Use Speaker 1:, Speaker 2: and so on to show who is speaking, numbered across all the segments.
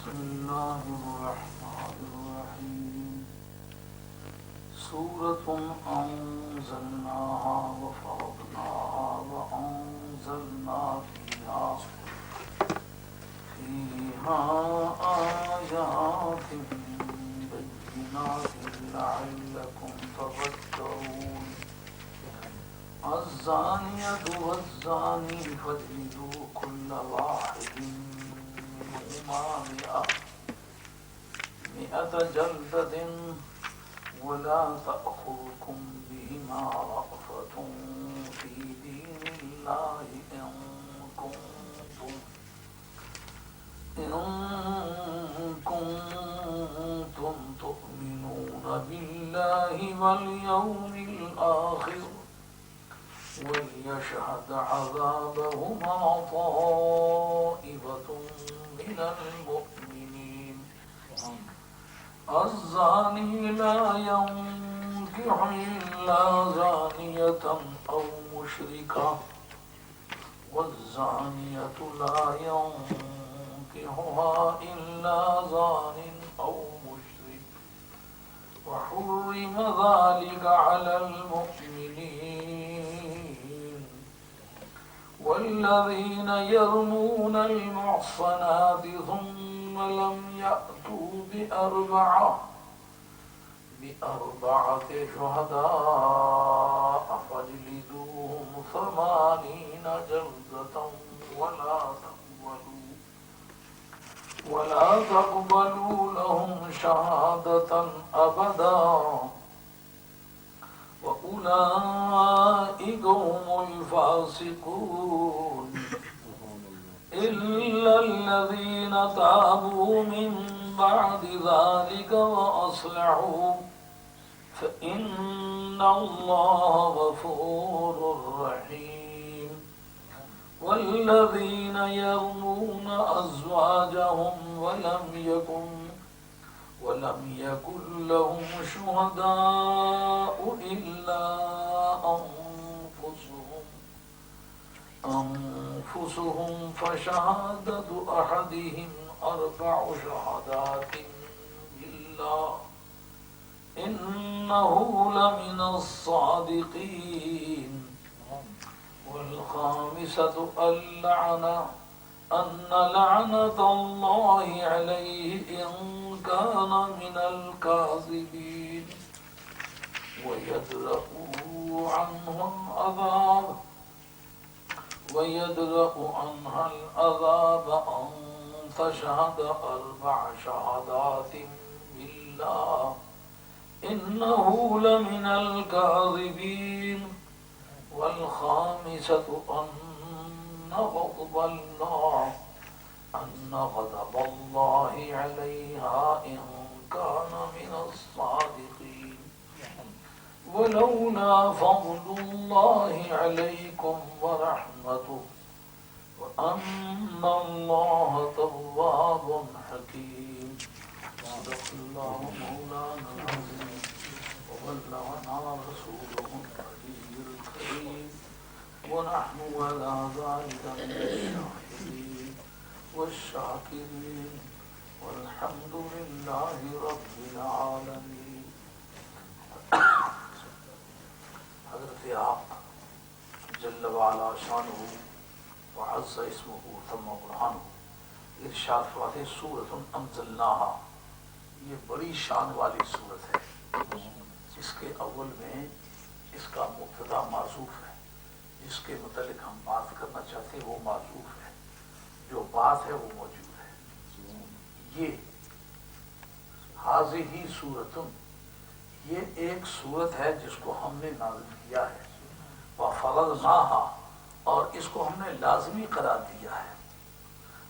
Speaker 1: الله الرحمن الرحيم سورة أنزلناها وفرضناها وأنزلنا فيها آيات بينات لعلكم تذكرون الزانية والزاني فاجلدوا كل واحد منهما مئة جلدة ولا تأخذكم بهما رأفة في دين الله إن كنتم تؤمنون بالله واليوم الآخر وليشهد عذابهما طائفة من المؤمنين الزاني لا ينكح إلا زانية أو مشركة والزانية لا ينكحها إلا زان أو مشرك وحرم ذلك على المؤمنين والذين يرمون المحصنات ثم لم يأتوا بأربعة شهداء فاجلدوهم 80 جلدة ولا تقبلوا لهم شهادة أبدا وأولئك هم الفاسقون إلا الذين تابوا من بعد ذلك وأصلحوا فإن الله غفور رحيم والذين يرمون أزواجهم ولم يكن لهم شهداء إلا أنفسهم فشهادة أحدهم 4 شهادات بالله إنه لمن الصادقين والخامسة أن لعنة الله عليه إن كان من الكاذبين ويدرأ عنها العذاب أن تشهد 4 شهادات بالله إنه لمن الكاذبين والخامسة أن غضب الله عليها إن كان من الصادقين ولولا فضل الله عليكم ورحمته وأن الله تواب حكيم صدق الله مولانا العظيم وبلغنا رسوله النبي الكريم ونحن على ذلك من الشاهدين والشاكرين والحمد لله رب العالمين. حضرت آق جل وعلا شانہ وعز اسمہ ثم برہانہ ارشاد فرماتے ہیں سورۃ انزلناہا، یہ بڑی شان والی سورت ہے. اس کے اول میں اس کا مبتدا معذوف ہے، جس کے متعلق ہم بات کرنا چاہتے ہیں وہ معذوف ہے، جو بات ہے وہ موجود ہے. یہ حاضر ہی سورتن، یہ ایک سورت ہے جس کو ہم نے نازل کیا ہے. وفرضناہا، اور اس کو ہم نے لازمی قرار دیا ہے.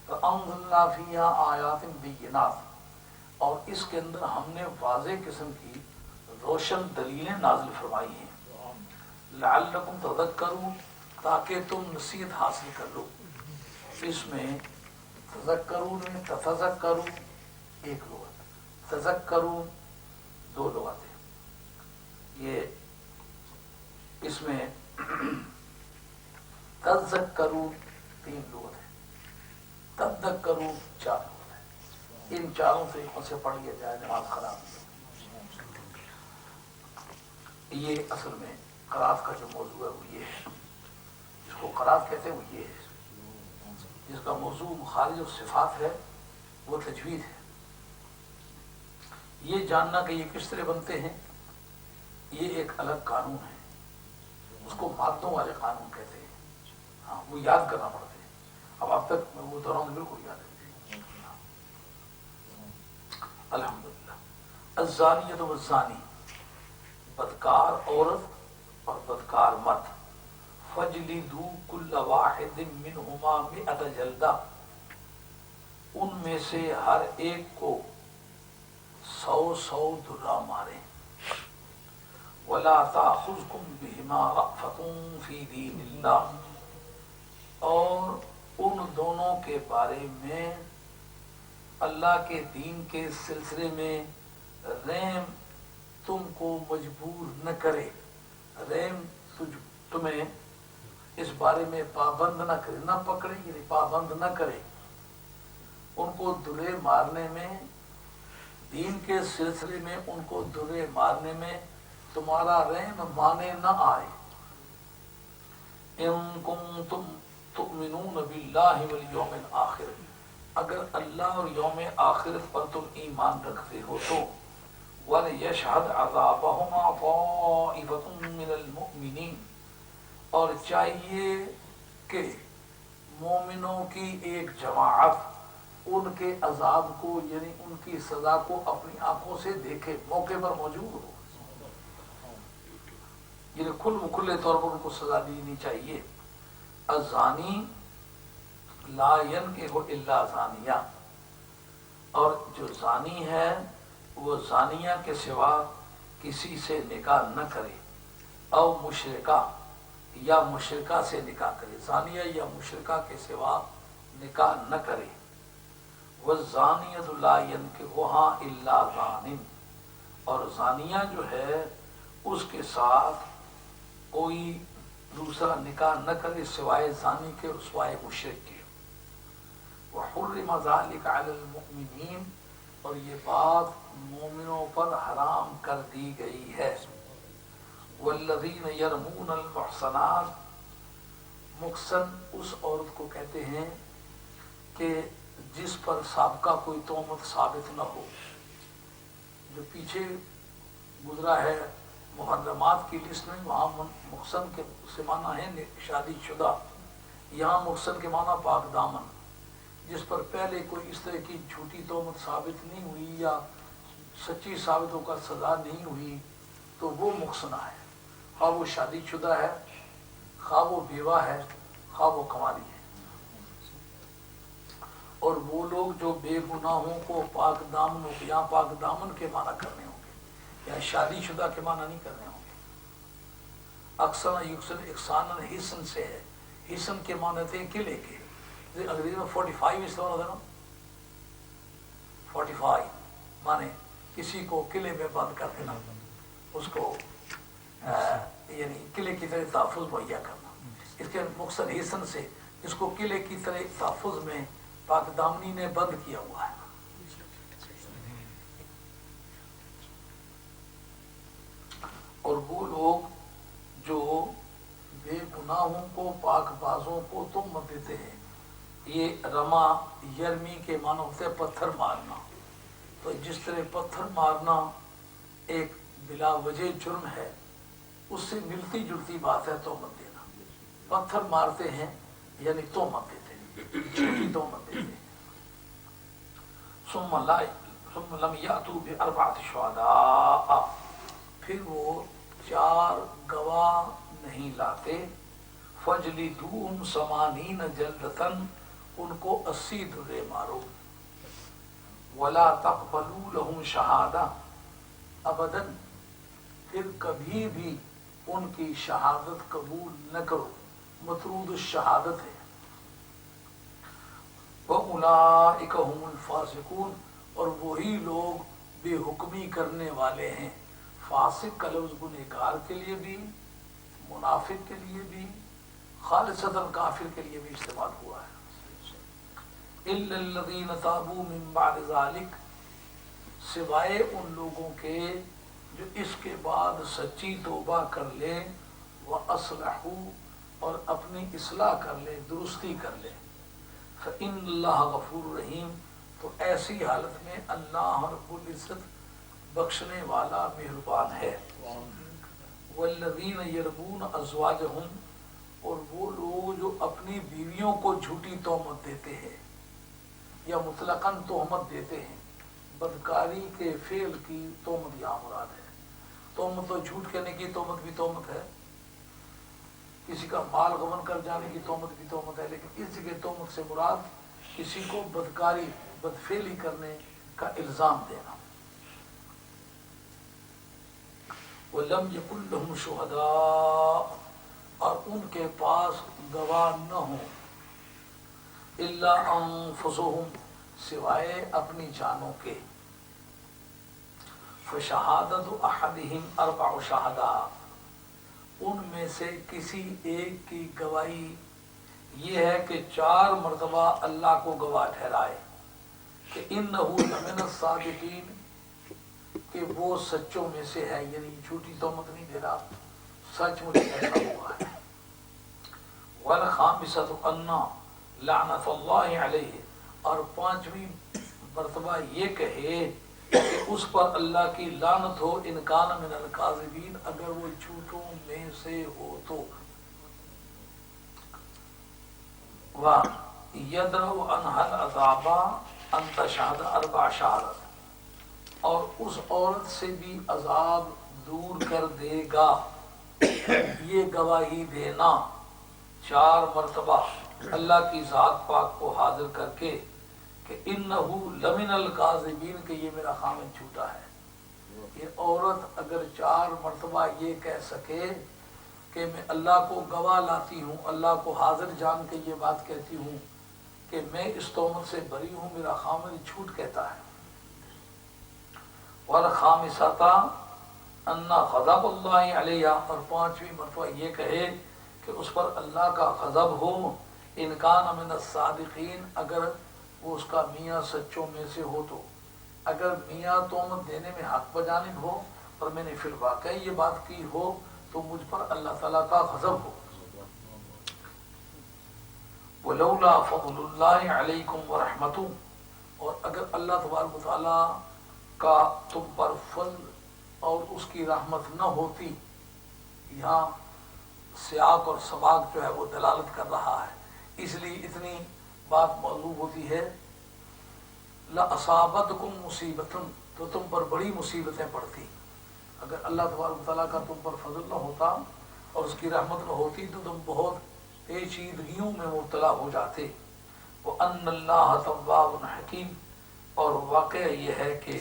Speaker 1: فانزلنا فیہا آیات بینات، اور اس کے اندر ہم نے واضح قسم کی روشن دلیلیں نازل فرمائی ہیں. لعلکم تذکرون، تاکہ تم نصیحت حاصل کر لو. اس میں تذکرون میں تتذکرون ایک لغت، تذکرون 2 لغتیں. یہ اس میں تذکرون 3 لغت ہے، تذکرون 4 لغت ہے. ان چاروں طریقوں سے پڑھ لیا جائے نماز خراب نہیں۔ یہ اصل میں قرات کا جو موضوع ہے وہ یہ ہے، جس کو قرات کہتے ہیں وہ یہ ہے، جس کا موضوع مخارج الصفات ہے وہ تجوید ہے۔ یہ جاننا کہ یہ کس طرح بنتے ہیں یہ ایک الگ قانون ہے، اس کو مادوں والے قانون کہتے ہیں۔ ہاں وہ یاد کرنا پڑتے ہیں، اب تک میں وہ دوران بالکل یاد ہے۔ الحمدللہ۔ الزانیۃ والزانی، بدکار عورت اور بدکار مرد، فجلدوا کل واحد منہما مئۃ جلدہ، ان میں سے ہر ایک کو 100 درہ ماریں۔ ولا تأخذکم بہما رأفۃ فی دین اللہ، اور ان دونوں کے بارے میں اللہ کے دین کے سلسلے میں رحم تم کو مجبور نہ کرے، رحم تمہیں اس بارے میں پابند نہ کرے، نہ پکڑے یعنی پابند نہ کرے، ان کو درے مارنے میں، دین کے سلسلے میں ان کو درے مارنے میں تمہارا رحم مانے نہ آئے۔ ان کنتم تؤمنون باللہ والیوم الآخر، اگر اللہ اور یوم آخرت پر تم ایمان رکھتے ہو تو، وَلْيَشْهَدْ عَذَابَهُمَا طَائِفَةٌ مِّنَ الْمُؤْمِنِينَ، اور چاہیے کہ مومنوں کی ایک جماعت ان کے عذاب کو یعنی ان کی سزا کو اپنی آنکھوں سے دیکھے، موقع پر موجود ہو، یعنی کھلے طور پر ان کو سزا دینی چاہیے۔ الزانی لا ينکح الا زانیہ، اور جو زانی ہے وہ زانیہ کے سوا کسی سے نکاح نہ کرے، او مشرکہ یا مشرکہ سے نکاح کرے، زانیہ یا مشرکہ کے سوا نکاح نہ کرے۔ والزانیۃ لا ينکحها الا زان، اور زانیہ جو ہے اس کے ساتھ کوئی دوسرا نکاح نہ کرے سوائے زانی کے اور سوائے مشرک کے۔ وحرم ذلك علی المؤمنین، اور یہ بات مومنوں پر حرام کر دی گئی ہے۔ والذین یرمون المحصنات، محصن اس عورت کو کہتے ہیں کہ جس پر سابقہ کوئی تہمت ثابت نہ ہو، جو پیچھے گزرا ہے محرمات کی لسٹ میں، وہاں محصن کے سے معنی ہے شادی شدہ، یہاں محصن کے معنی پاک دامن، جس پر پہلے کوئی اس طرح کی جھوٹی تہمت ثابت نہیں ہوئی یا سچی ثابت ہو کر سزا نہیں ہوئی تو وہ محصنہ ہے، خواہ وہ شادی شدہ ہے، خواہ وہ بیوہ ہے، خواہ وہ کنواری ہے۔ اور وہ لوگ جو بے گناہوں کو پاک دامنوں کے، یہاں پاک دامن کے معنی کرنے ہوں گے، یا شادی شدہ کے معنی نہیں کرنے ہوں گے۔ اکثر یکسن احسان حسن سے ہے، حسن کے معنی تھے قلعے کے، انگریزی میں 45 استعمال ہوتا ہے نا، 45 مانے کسی کو قلعے میں بند کر دینا، اس کو یعنی قلعے کی طرح تحفظ مہیا کرنا۔ اس کے مقصد حسن سے جس کو قلعے کی طرح تحفظ میں پاک دامنی نے بند کیا ہوا ہے۔ اور وہ لوگ جو بے گناہوں کو پاک بازوں کو تہمت دیتے ہیں، یہ رما یرمی کے معنی ہوتے ہیں پتھر مارنا، تو جس طرح پتھر مارنا ایک بلا وجہ جرم ہے، اس سے ملتی جلتی بات ہے تہمت دینا۔ پتھر مارتے ہیں یعنی تہمت دیتے ہیں، جھوٹی تہمت دیتے ہیں۔ ثم لم یأتوا بأربعۃ شہداء، پھر وہ 4 گواہ نہیں لاتے، فجلدوہم 80 جلدۃ، ان کو 80 درے مارو۔ ولا تقبلوا لهم شہادہ ابدا، پھر کبھی بھی ان کی شہادت قبول نہ کرو، مطرود الشہادت ہے۔ وَأُولَٰئِكَ هُمُ الْفَاسِقُونَ، اور وہی لوگ بے حکمی کرنے والے ہیں۔ فاسق کا لفظ گنہگار کے لیے بھی، منافق کے لیے بھی، خالصتاً کافر کے لیے بھی استعمال ہوا ہے۔ الا الذین تابوا من بعد ذلک، سوائے ان لوگوں کے جو اس کے بعد سچی توبہ کر لیں، وَأَصْلَحُوا، اور اپنی اصلاح کر لیں، درستی کر لیں، فَإِنَّ اللَّهَ غَفُورٌ رَحِيمٌ، تو ایسی حالت میں اللہ رب العزت بخشنے والا مہربان ہے۔ وَالَّذِينَ يَرْمُونَ أَزْوَاجَهُمْ، اور وہ لوگ جو اپنی بیویوں کو جھوٹی تہمت دیتے ہیں یا مطلقاً تہمت دیتے ہیں، بدکاری کے فعل کی تہمت یہاں مراد ہے۔ تہمت تو جھوٹ کہنے کی تہمت بھی تہمت ہے، کسی کا مال غبن کر جانے کی تہمت بھی تہمت ہے، لیکن اس جگہ تہمت سے مراد کسی کو بدکاری بدفعلی کرنے کا الزام دینا۔ وَلَمْ يَكُنْ لَهُمْ شُهَدَاء، اور ان کے پاس گواہ نہ ہوں، إِلَّا أَنفُسُهُمْ، سوائے اپنی جانوں کے، فَشَهَادَةُ أَحَدِهِمْ أَرْبَعُ شَهَدَاء، ان میں سے کسی ایک کی گواہی یہ ہے کہ 4 مرتبہ اللہ کو گواہ ٹھہرائے کہ إِنَّهُ لَمِنَ الصَّادِقِينَ، کہ وہ سچوں میں سے ہے، یعنی جھوٹی تہمت نہیں دے رہا، سچ مجھے ایسا ہوا ہے۔ وَالْخَامِسَةُ أَنَّ لَعْنَةَ اللَّهِ عَلَيْهِ، اور 5ویں مرتبہ یہ کہے کہ اس پر اللہ کی لعنت ہو، إِنْ كَانَ مِنَ الْكَاذِبِينَ، اگر وہ جھوٹوں میں سے ہو تو۔ وَيَدْرَأُ عَنْهَا الْعَذَابَ أَنْ تَشْهَدَ 4 شہادت، اور اس عورت سے بھی عذاب دور کر دے گا یہ گواہی دینا 4 مرتبہ اللہ کی ذات پاک کو حاضر کر کے کہ إِنَّهُ لَمِنَ الْكَاذِبِينَ، کہ یہ میرا خامن جھوٹا ہے۔ یہ عورت اگر 4 مرتبہ یہ کہہ سکے کہ میں اللہ کو گواہ لاتی ہوں، اللہ کو حاضر جان کے یہ بات کہتی ہوں کہ میں اس تہمت سے بری ہوں، میرا خامن جھوٹ کہتا ہے۔ وَالْخَامِسَةَ أَنَّ غَضَبَ اللَّهِ عَلَيْهَا، اور 5ویں مرتبہ یہ کہے کہ اس پر اللہ کا غضب ہو، إِنْ كَانَ مِنَ الصَّادِقِينَ، اگر وہ اس کا میاں سچوں میں سے ہو تو۔ اگر میاں تہمت دینے میں حق بجانب ہو اور میں نے فی الواقع یہ بات کی ہو تو مجھ پر اللہ تعالیٰ کا غضب ہو۔ وَلَوْلَا فَضْلُ اللَّهِ عَلَيْكُمْ وَرَحْمَتُهُ، اور اگر اللہ تبارک و تعالیٰ کا تم پر فضل اور اس کی رحمت نہ ہوتی، یہاں سیاق اور سباق جو ہے وہ دلالت کر رہا ہے، اس لیے اتنی بات معلوم ہوتی ہے، لَأَصَابَتْكُمْ مُصِيبَةٌ، تو تم پر بڑی مصیبتیں پڑتی۔ اگر اللہ تبارک تعالیٰ کا تم پر فضل نہ ہوتا اور اس کی رحمت نہ ہوتی تو تم بہت پیچیدگیوں میں مبتلا ہو جاتے۔ وَأَنَّ اللَّهَ تَوَّابٌ حَكِيمٌ، اور واقعہ یہ ہے کہ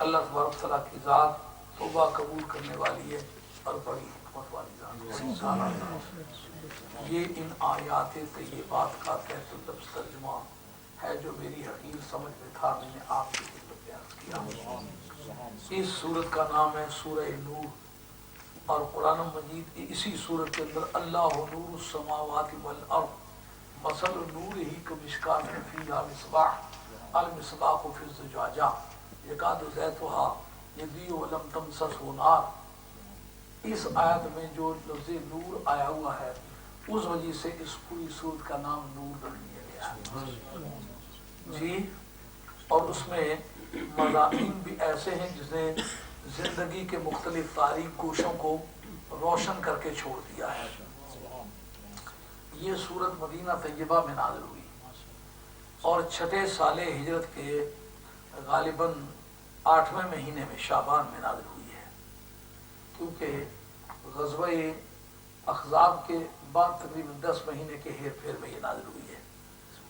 Speaker 1: اللہ تبارک تعالیٰ کی ذات توبہ قبول کرنے والی ہے اور بڑی حکمت والی ذات۔ یہ ان آیات طیبات کا تحت لفظ ترجمہ ہے جو میری حقیر سمجھ میں تھا، میں نے آپ کی خدمت میں عرض کیا۔ اس سورت کا نام ہے سورہ نور، اور قرآن مجید اسی سورت کے اندر اللہ نور السماوات والارض مثل نورہ کمشکاۃ فیہا مصباح المصباح فی الزجاجہ یکاد زیتها یضیء ولم تمسسہ نار۔ اس آیت میں جو لفظ نور آیا ہوا ہے اس وجہ سے اس پوری سورت کا نام نور رکھ دیا گیا ہے جی۔ اور اس میں مضامین بھی ایسے ہیں جس نے زندگی کے مختلف تاریک گوشوں کو روشن کر کے چھوڑ دیا ہے۔ یہ سورت مدینہ طیبہ میں نازل ہوئی اور 6 سال ہجرت کے غالباً 8ویں مہینے میں شعبان میں نازل ہوئی ہے، کیونکہ غزوہ احزاب کے بعد تقریباً 10 مہینے کے ہیر پھیر میں یہ نازل ہوئی ہے،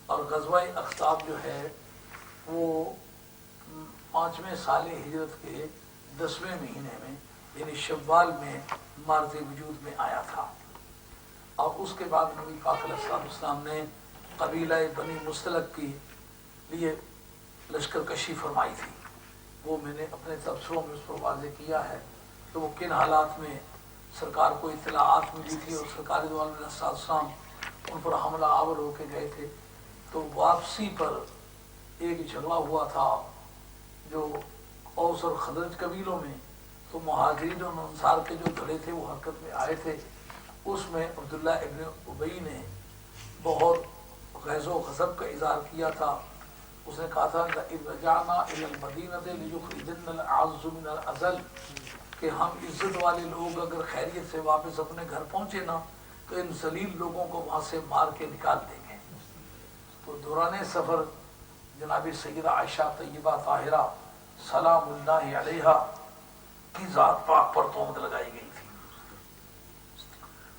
Speaker 1: اور غزوہ احزاب جو ہے وہ 5ویں سال ہجرت کے 10ویں مہینے میں یعنی شوال میں مارز وجود میں آیا تھا۔ اور اس کے بعد نبی پاک علیہ السلام نے قبیلہ بنی مستلق کی لیے لشکر کشی فرمائی تھی، وہ میں نے اپنے تبصروں میں اس پر واضح کیا ہے کہ وہ کن حالات میں سرکار کو اطلاعات ملی تھی اور سرکار دو علیہ السلام ان پر حملہ آور ہو کے گئے تھے۔ تو واپسی پر ایک جھگڑا ہوا تھا جو اوس اور خزرج قبیلوں میں، تو مہاجرین اور انصار کے جو دھڑے تھے وہ حرکت میں آئے تھے. اس میں عبداللہ ابن ابی نے بہت غیظ و غضب کا اظہار کیا تھا. اس نے کہا تھا اذ رجعنا الی المدینہ لیخرجن الاعز من الاذل، کہ ہم عزت والے لوگ اگر خیریت سے واپس اپنے گھر پہنچے نا تو ان ذلیل لوگوں کو وہاں سے مار کے نکال دیں گے. تو دوران سفر جناب سیدہ عائشہ طیبہ طاہرہ سلام اللہ علیہا کی ذات پاک پر تہمت لگائی گئی تھی،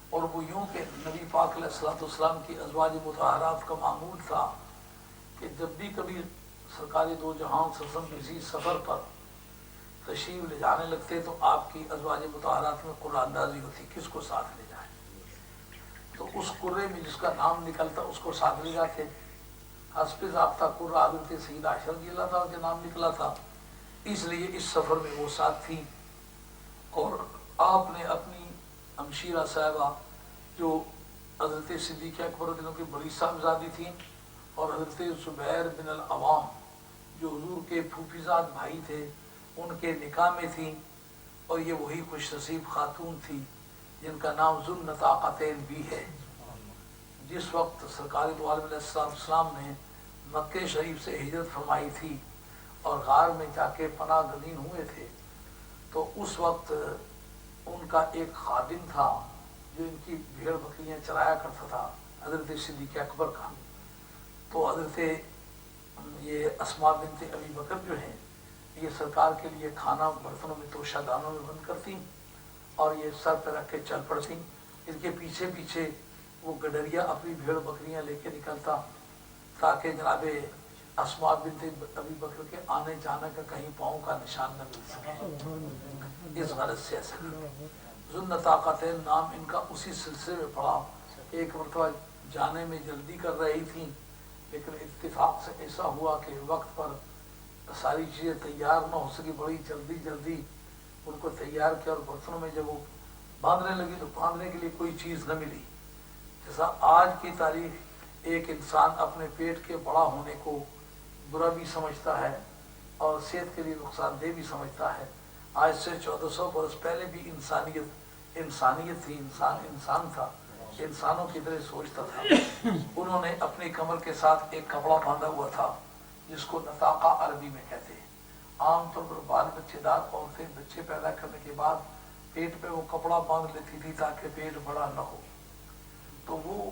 Speaker 1: اور وہ یوں کہ نبی پاک علیہ الصلوۃ والسلام کی ازواج مطہرات کا معمول تھا کہ جب بھی کبھی سرکار دو جہان صلی اللہ علیہ وسلم کسی سفر پر تشریف لے جانے لگتے تو آپ کی ازواج مطہرات میں قرآن اندازی ہوتی کس کو ساتھ لے جائیں. تو اس قرے میں جس کا نام نکلتا اس کو ساتھ لے جاتے. حسب ضابطہ قرہ حضرت سیدہ عائشہ رضی اللہ تعالیٰ کے نام نکلا تھا، اس لیے اس سفر میں وہ ساتھ تھی. اور آپ نے اپنی ہمشیرہ صاحبہ جو حضرت صدیق اکبر رضی اللہ عنہ کی بڑی صاحبزادی تھیں اور حضرت زبیر بن العوام جو حضور کے پھوپھیزاد بھائی تھے ان کے نکاح میں تھیں، اور یہ وہی خوش نصیب خاتون تھی جن کا نام ذو النطاقتین بھی ہے. جس وقت سرکار دو عالم علیہ السلام نے مکہ شریف سے ہجرت فرمائی تھی اور غار میں جا کے پناہ گزین ہوئے تھے، تو اس وقت ان کا ایک خادم تھا جو ان کی بھیڑ بکریاں چرایا کرتا تھا، حضرت صدیق اکبر کا. تو حضرت یہ اسماء بنت ابی بکر جو ہیں یہ سرکار کے لیے کھانا برتنوں میں توشہ دانوں میں بند کرتی اور یہ سر پہ رکھ کے چل پڑتی. ان کے پیچھے پیچھے وہ گڈریا اپنی بھیڑ بکریاں لے کے نکلتا تاکہ جناب اسماء بنت ابی بکر کے آنے جانے کا کہیں پاؤں کا نشان نہ مل سکے. اس غرض سے ایسا ذو النطاقتین نام ان کا اسی سلسلے میں پڑا. ایک مرتبہ جانے میں جلدی کر رہی تھیں لیکن اتفاق سے ایسا ہوا کہ وقت پر ساری چیزیں تیار نہ ہو سکی، بڑی جلدی ان کو تیار کیا اور برتنوں میں جب وہ باندھنے لگی تو باندھنے کے لیے کوئی چیز نہ ملی. جیسا آج کی تاریخ ایک انسان اپنے پیٹ کے بڑا ہونے کو برا بھی سمجھتا ہے اور صحت کے لیے نقصان دہ بھی سمجھتا ہے، آج سے 1400 برس پہلے بھی انسانیت تھی، انسان تھا، انسانوں کی طرح سوچتا تھا. انہوں نے اپنی کمر کے ساتھ ایک کپڑا باندھا ہوا تھا جس کو نطاقہ عربی میں کہتے ہیں. عام طور پر بال بچے دار عورتیں بچے پیدا کرنے کے بعد پیٹ پہ وہ کپڑا باندھ لیتی تھی تاکہ پیٹ بڑا نہ ہو. تو وہ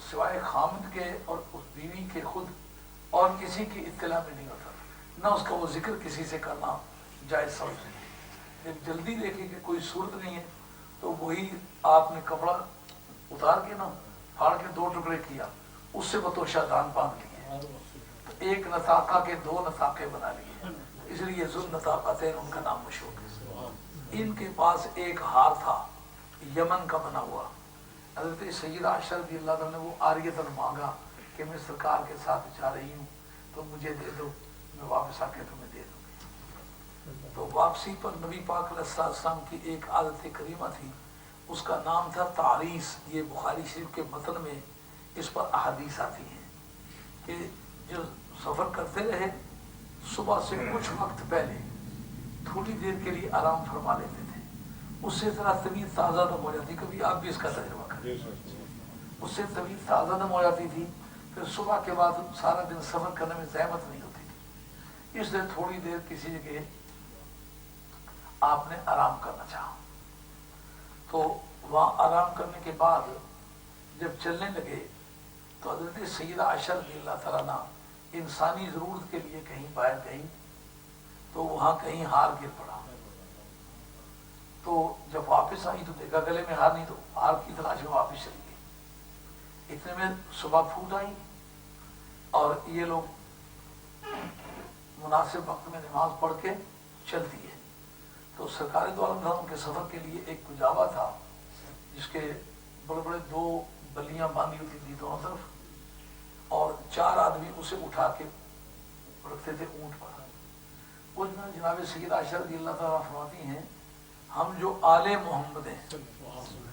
Speaker 1: سوائے خامد کے اور اس بیوی کے خود اور کسی کی اطلاع میں نہیں ہوتا، نہ اس کا وہ ذکر کسی سے کرنا جائز سمجھتے. جب جلدی دیکھی کہ کوئی صورت نہیں ہے تو وہی آپ نے کپڑا اتار کے نا پھاڑ کے 2 ٹکڑے کیا، اس سے وہ توشہ دان باندھ لیے. تو ایک نطاقہ کے 2 نطاقے بنا لیے، اس لیے ذو النطاقتین ان کا نام مشہور ہے. ان کے پاس ایک ہار تھا یمن کا بنا ہوا. حضرت سیدہ عائشہ رضی اللہ عنہ نے وہ عاریۃً مانگا کہ میں سرکار کے ساتھ جا رہی ہوں تو مجھے دے دو، میں واپس آ کے تمہیں دے دوں گی. تو واپسی پر نبی پاک علیہ السلام کی ایک عادت کریمہ تھی، اس کا نام تھا تعریس. یہ بخاری شریف کے متن میں اس پر احادیث آتی ہیں کہ جو سفر کرتے رہے صبح سے کچھ وقت پہلے تھوڑی دیر کے لیے آرام فرما لیتے تھے، اس سے ذرا طبیعت تازہ دم ہو جاتی. کبھی آپ بھی اس کا تجربہ کریں، اس سے طبیعت تازہ دم ہو جاتی تھی. پھر صبح کے بعد سارا دن سفر کرنے میں زحمت نہیں ہوتی تھی، اس لیے تھوڑی دیر کسی جگہ آپ نے آرام کرنا چاہا. تو وہاں آرام کرنے کے بعد جب چلنے لگے تو حضرت سیدہ عائشہ رضی اللہ تعالیٰ عنہ انسانی ضرورت کے لیے کہیں باہر گئی تو وہاں کہیں ہار گر پڑا. تو جب واپس آئی تو دیکھا گلے میں ہار نہیں، تو ہار کی تلاش میں واپس چلی گئی. اتنے میں صبح پھوٹ آئی اور یہ لوگ مناسب وقت میں نماز پڑھ کے چلتی ہے. تو سرکار دو عالم ان کے سفر کے لیے ایک کجاوا تھا جس کے بڑے بڑے 2 بلیاں باندھی ہوتی تھی دونوں طرف، اور 4 آدمی اسے اٹھا کے رکھتے تھے اونٹ پر. کچھ میں جناب سیدہ عائشہ رضی اللہ تعالیٰ فرماتی ہیں ہم جو آل محمد ہیں،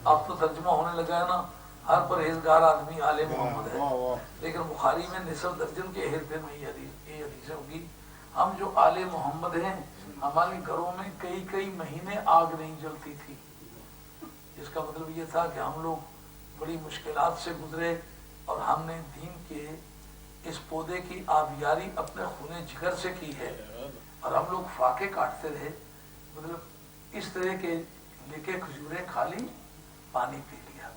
Speaker 1: اب تو ترجمہ ہونے لگا ہے نا، ہر پرہیزگار آدمی آل محمد ہے، لیکن بخاری میں نصف درجن کے ہرتے میں یہ حدیثیں ہوگی، ہم جو آل محمد ہیں ہمارے گھروں میں کئی کئی مہینے آگ نہیں جلتی تھی، جس کا مطلب یہ تھا کہ ہم لوگ بڑی مشکلات سے گزرے اور ہم نے دین کے اس پودے کی آبیاری اپنے خون جگر سے کی ہے، اور ہم لوگ فاقے کاٹتے رہے، مطلب اس طرح کے لکھے کھجوریں کھا لی، پانی پی لیا،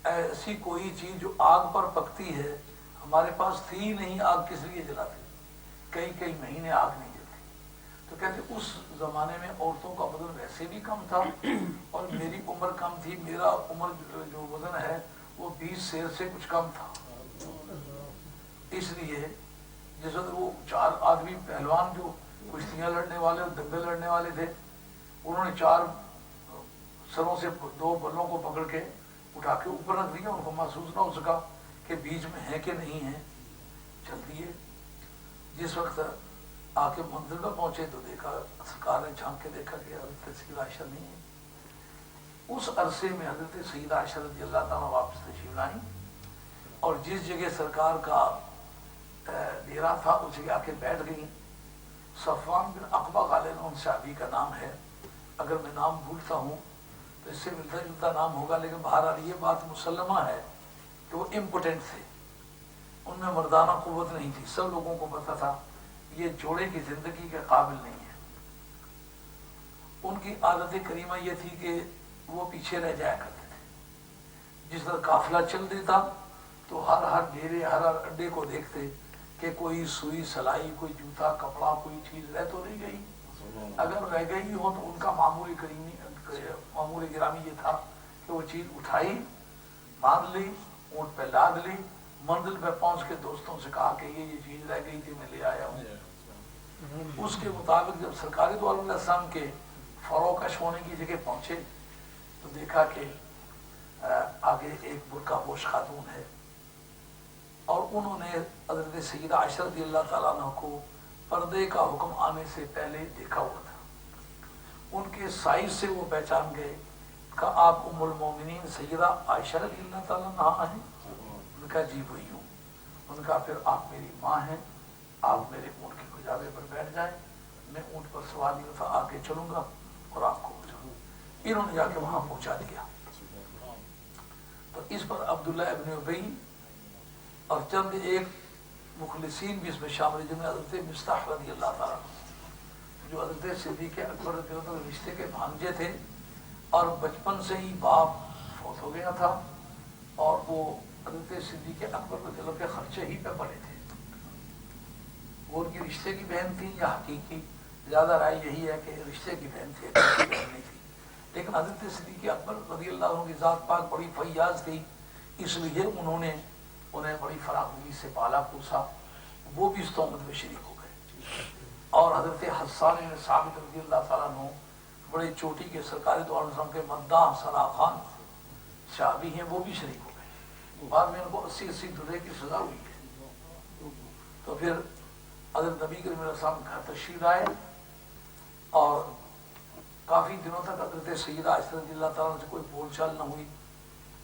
Speaker 1: ایسی کوئی چیز جو آگ پر پکتی ہے ہمارے پاس تھی ہی نہیں، آگ کس لیے جلاتے، کئی کئی مہینے آگ نہیں جلتی۔ تو کہتے اس زمانے میں عورتوں کا وزن ویسے بھی کم تھا اور میری عمر کم تھی، میرا عمر جو وزن ہے وہ 20 سیر سے کچھ کم تھا، اس لیے جس وقت وہ 4 آدمی پہلوان جو کشتیاں لڑنے والے اور دنگل لڑنے والے تھے، انہوں نے 4 سروں سے 2 بلوں کو پکڑ کے اٹھا کے اوپر رکھ دیا، ان کو محسوس نہ ہو سکا کہ بیچ میں ہے کہ نہیں ہے، چل دیے۔ جس وقت آ کے منزل پر پہنچے تو دیکھا، سرکار نے جھانک کے دیکھا کہ حضرت سیدہ عائشہ نہیں ہے۔ اس عرصے میں حضرت سیدہ عائشہ رضی اللہ تعالیٰ واپس تشریف لائیں، اور جس جگہ سرکار کا ڈیرا تھا اس جگہ آ کے بیٹھ گئی۔ صفوان بن عقبہ غالباً ان صحابی کا نام ہے، اگر میں نام بھولتا ہوں تو اس سے ملتا جلتا نام ہوگا، لیکن بہرحال یہ بات مسلمہ ہے کہ وہ امپوٹنٹ تھے، ان میں مردانہ قوت نہیں تھی، سب لوگوں کو پتا تھا یہ جوڑے کی زندگی کے قابل نہیں ہے۔ ان کی عادت کریمہ یہ تھی کہ وہ پیچھے رہ جایا کرتے تھے، جس طرح قافلہ چل دیتا تو ہر ڈیرے ہر اڈے کو دیکھتے کہ کوئی سوئی سلائی، کوئی جوتا کپڑا، کوئی چیز رہ تو نہیں گئی، اگر رہ گئی ہو تو ان کا معمول گرامی یہ تھا کہ وہ چیز اٹھائی، باندھ لی، اونٹ پہ لاد لی، منزل پہ پہنچ کے دوستوں سے کہا کہ یہ چیز رہ گئی تھی میں لے آیا ہوں۔ اس کے مطابق جب سرکار دو علیہ السلام کے فروکش ہونے کی جگہ پہنچے تو دیکھا کہ آگے ایک برقع پوش خاتون ہے، اور انہوں نے حضرت سیدہ عائشہ رضی اللہ تعالیٰ عنہ کو پردے کا حکم آنے سے پہلے دیکھا ہوا تھا، ان کے سائز سے وہ پہچان گئے کہ آپ ام المومنین سیدہ عائشہ رضی اللہ تعالیٰ عنہ ہیں؟ ان کا جی وہی ہوں۔ ان کا پھر آپ میری ماں ہیں، آپ میرے اونٹ کے کھجاوے پر بیٹھ جائیں، میں اونٹ پر سوار نہیں ہوتا آگے چلوں گا اور آپ کو پہنچاؤں۔ انہوں نے جا کے وہاں پہنچا دیا، تو اس پر عبداللہ ابن ابی اور چند ایک مخلصین بھی اس میں شامل، جن میں حضرت مصطح رضی اللہ تعالیٰ جو حضرت صدیق اکبر رضی اللہ تعالیٰ رشتے کے بھانجے تھے، اور بچپن سے ہی باپ فوت ہو گیا تھا، اور وہ حضرت صدیق اکبر رضی اللہ کے خرچے ہی پہ پڑے تھے، وہ ان کی رشتے کی بہن تھی یا حقیقی، زیادہ رائے یہی ہے کہ رشتے کی بہن تھی، حقیقی بہن نہیں تھی، لیکن حضرت صدیق اکبر رضی اللہ عنہ کی ذات پاک بڑی فیاض تھی، اس لیے انہوں نے انہیں بڑی فراخی سے پالا پوسا، وہ بھی اس تہمت میں شریک ہو گئے۔ اور حضرت حسان بن ثابت رضی اللہ تعالیٰ عنہ بڑے چوٹی کے سرکار دو علیہ وسلم کے مداح ثنا خان صحابی ہیں، وہ بھی شریک ہو گئے، بعد میں ان کو 80 درے کی سزا ہوئی ہے۔ تو پھر حضرت نبی کریم علیہ السلام گھر تشریف آئے، اور کافی دنوں تک حضرت سیدہ عائشہ رضی اللہ تعالیٰ سے کوئی بول چال نہ ہوئی،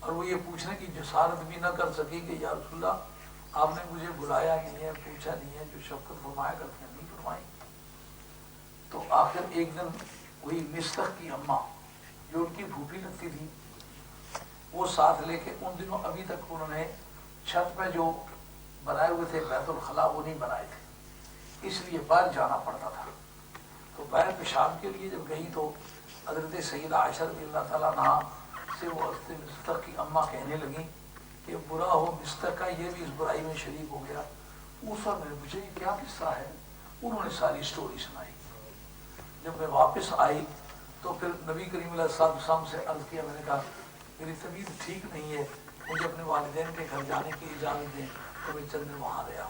Speaker 1: اور وہ یہ پوچھنے کی جسارت بھی نہ کر سکی کہ یا رسول اللہ آپ نے مجھے بلایا ہی نہیں ہے، پوچھا نہیں ہے، جو شفقت فرمایا کرتے ہیں نہیں فرمائی۔ تو آخر ایک دن وہی مصطح کی اماں جو ان کی پھوپھی لگتی تھی، وہ ساتھ لے کے، ان دنوں ابھی تک انہوں نے چھت پہ جو بنائے ہوئے تھے بیت الخلاء وہ نہیں بنائے تھے، اس لیے باہر جانا پڑتا تھا، تو باہر پیشاب کے لیے جب گئی تو حضرت سیدہ عائشہ رضی اللہ تعالیٰ عنہ سے وہ حضرت مصطح کی اماں کہنے لگیں کہ برا ہو مصطح کا، یہ بھی اس برائی میں شریک ہو گیا۔ اس وقت میں نے پوچھا یہ کیا قصہ ہے، انہوں نے ساری سٹوری سنائی۔ جب میں واپس آئی تو پھر نبی کریم علیہ السلام سے عرض کیا، میں نے کہا میری طبیعت ٹھیک نہیں ہے، مجھے اپنے والدین کے گھر جانے کی اجازت دیں، تو میں چند دن وہاں رہا۔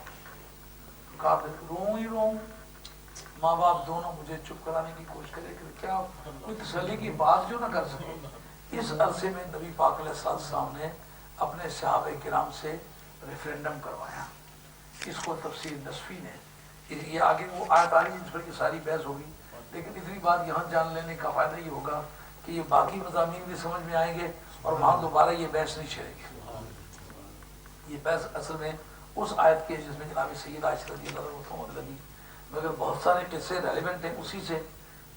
Speaker 1: کہا روں ہی روں، ماں باپ دونوں مجھے چپ کرانے کی کوشش کرے کہ کیا کوئی تسلی کی بات جو نہ کر سکے۔ اس عرصے میں نبی پاک علیہ السلام نے اپنے صحابہ کرام سے ریفرینڈم کروایا، اس کو تفسیر نصفی نے، یہ آگے وہ آیت آ رہی ہے جس پر یہ ساری بحث ہوگی، لیکن اتنی بات یہاں جان لینے کا فائدہ یہ ہوگا کہ یہ باقی مضامین بھی سمجھ میں آئیں گے اور وہاں دوبارہ یہ بحث نہیں چھڑے گی. یہ بحث اصل میں اس آیت کے جس میں جناب سیدہ عائشہ رضی اللہ عنہا ہونے لگی، مگر بہت سارے قصے ریلیونٹ ہیں اسی سے،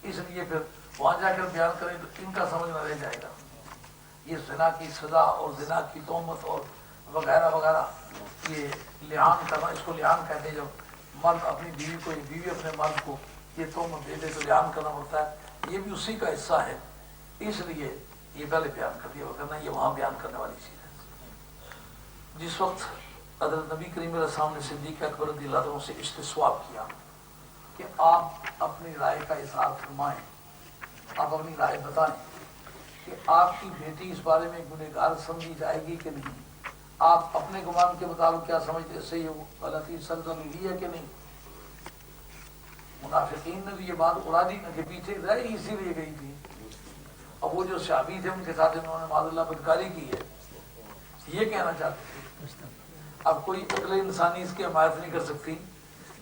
Speaker 1: اس لیے پھر وہاں جا کر بیان کریں تو ان کا سمجھ نہ رہ جائے گا. یہ زنا کی سزا اور زنا کی تہمت اور وغیرہ وغیرہ، یہ لعان کرنا، اس کو لعان کہتے ہیں جب مرد اپنی بیوی کو یا بیوی اپنے مرد کو یہ تہمت دے دے تو لعان کرنا پڑتا ہے، یہ بھی اسی کا حصہ ہے. اس لیے یہ پہلے بیان کر دیا کرنا، یہ وہاں بیان کرنے والی چیز ہے. جس وقت حضرت نبی کریم علیہ السلام نے صدیق اکبر رضی اللہ عنہ سے استصواب کیا کہ آپ اپنی رائے کا اظہار فرمائیں، آپ اپنی رائے بتائیں کہ آپ کی بیٹی اس بارے میں گنہگار سمجھی جائے گی کہ نہیں، آپ اپنے گمان کے مطابق کیا سمجھتے، صحیح ہے وہ غلطی سرزد ہوئی ہے کہ نہیں. منافقین نے بھی یہ بات اڑا دی نہ کہ پیچھے رہ اسی لیے گئی تھی. اب وہ جو صحابی تھے ان کے ساتھ انہوں نے معاذ اللہ بدکاری کی ہے، یہ کہنا چاہتے تھے. اب کوئی عقل انسانی اس کی حمایت نہیں کر سکتی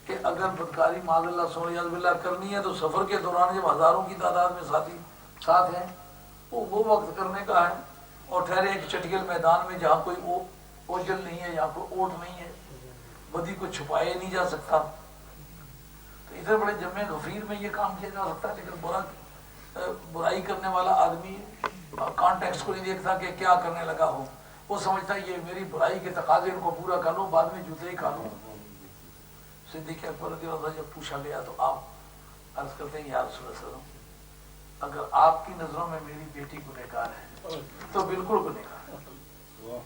Speaker 1: کہ اگر بدکاری معاذ اللہ سوریاض باللہ کرنی ہے تو سفر کے دوران جب ہزاروں کی تعداد میں ساتھی ساتھ ہیں وہ وقت کرنے کا ہے، اور ٹھہرے ایک چٹکل میدان میں جہاں کوئی اوجل نہیں ہے، یہاں کوئی اوٹ نہیں ہے، بدی کو چھپایا نہیں جا سکتا. تو ادھر بڑے جمع غفیر میں یہ کام کیا جا سکتا ہے، لیکن برائی کرنے والا آدمی کانٹیکس کو نہیں دیکھتا کہ کیا کرنے لگا ہو، وہ سمجھتا ہے یہ میری برائی کے تقاضے کو پورا کر لو، بعد میں جوتے ہی کھا لو. صدیق اکبر رضی اللہ عنہ جب پوچھا گیا تو آپ عرض کرتے ہیں یا رسول اللہ صلی اللہ علیہ وسلم، اگر آپ کی نظروں میں میری بیٹی گنہگار ہے تو بالکل گنہگار ہے،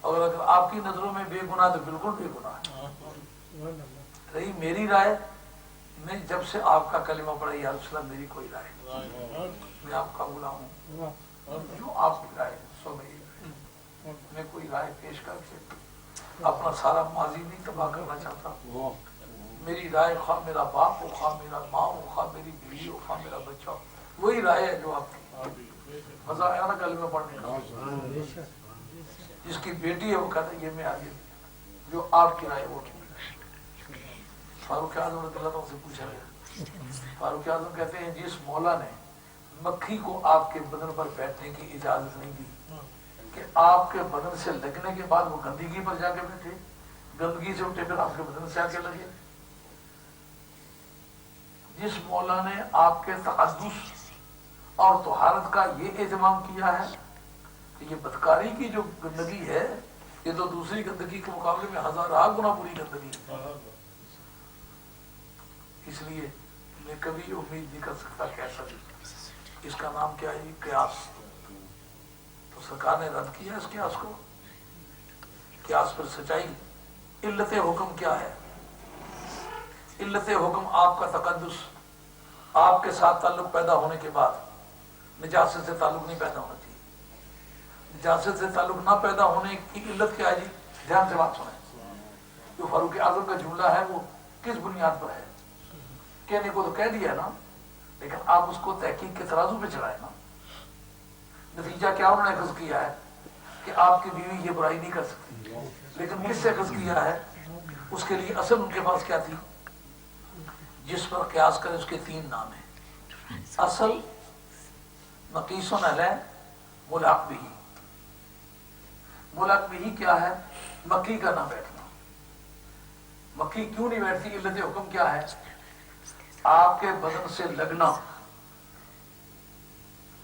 Speaker 1: اور اگر آپ کی نظروں میں بے گناہ تو بالکل بے گناہ ہے. رہی میری رائے، میں جب سے آپ کا کلمہ پڑھا یا رسول اللہ میری کوئی رائے نہیں، میں آپ کا غلام ہوں، جو آپ کی رائے سو میری رائے، میں کوئی رائے پیش کر کے اپنا سارا ماضی نہیں تباہ کرنا چاہتا. میری رائے خواہ میرا باپ ہو، خواہ میرا ماں ہو، خواہ میری بیوی ہو، خواہ میرا بچہ ہو، وہی رائے ہے جو آپ کی. مزہ آیا نا کلمہ پڑھنے کا. جس کی بیٹی ہے وہ کہتا ہے یہ میں آگے جو آپ کی رائے وہ کی. فاروق اعظم رضی اللہ عنہ سے پوچھا گیا، فاروق اعظم کہتے ہیں جس مولا نے مکھی کو آپ کے بدن پر بیٹھنے کی اجازت نہیں دی کہ آپ کے بدن سے لگنے کے بعد وہ گندگی پر جا کے بیٹھے، گندگی سے اٹھے پھر آپ کے بدن سے آ کے لگے، جس مولا نے آپ کے تقدس اور طہارت کا یہ اہتمام کیا ہے کہ یہ بدکاری کی جو گندگی ہے یہ تو دوسری گندگی کے مقابلے میں ہزارہ گنا بری گندگی ہے. اس لیے میں کبھی امید نہیں کر سکتا کہ ایسا بھی. اس کا نام کیا ہے؟ قیاس. تو سرکار نے رد کیا اس قیاس کو. قیاس پر سچائی. علت حکم کیا ہے؟ علت حکم آپ کا تقدس، آپ کے ساتھ تعلق پیدا ہونے کے بعد نجاست سے تعلق نہیں پیدا ہونا چاہیے. نجاست سے تعلق نہ پیدا ہونے کی علت کیا ہے جی؟ دھیان سے بات سنیں. جو فاروق اعظم کا جملہ ہے وہ کس بنیاد پر ہے؟ کہنے کو تو کہہ دیا نا، لیکن آپ اس کو تحقیق کے ترازو پہ چڑھائیں نا. نتیجہ کیا انہوں نے اخذ کیا ہے کہ آپ کی بیوی یہ برائی نہیں کر سکتی، لیکن کس سے اخذ کیا ہے؟ اس کے لیے اصل ان کے پاس کیا تھی؟ جس پر قیاس کرے اس کے تین نام ہیں. اصل، مقیس علیہ، ملاق بہی. ملاق بہی کیا ہے؟ مکھی کا نہ بیٹھنا. مکھی کیوں نہیں بیٹھتی؟ علت حکم کیا ہے؟ آپ کے بدن سے لگنا،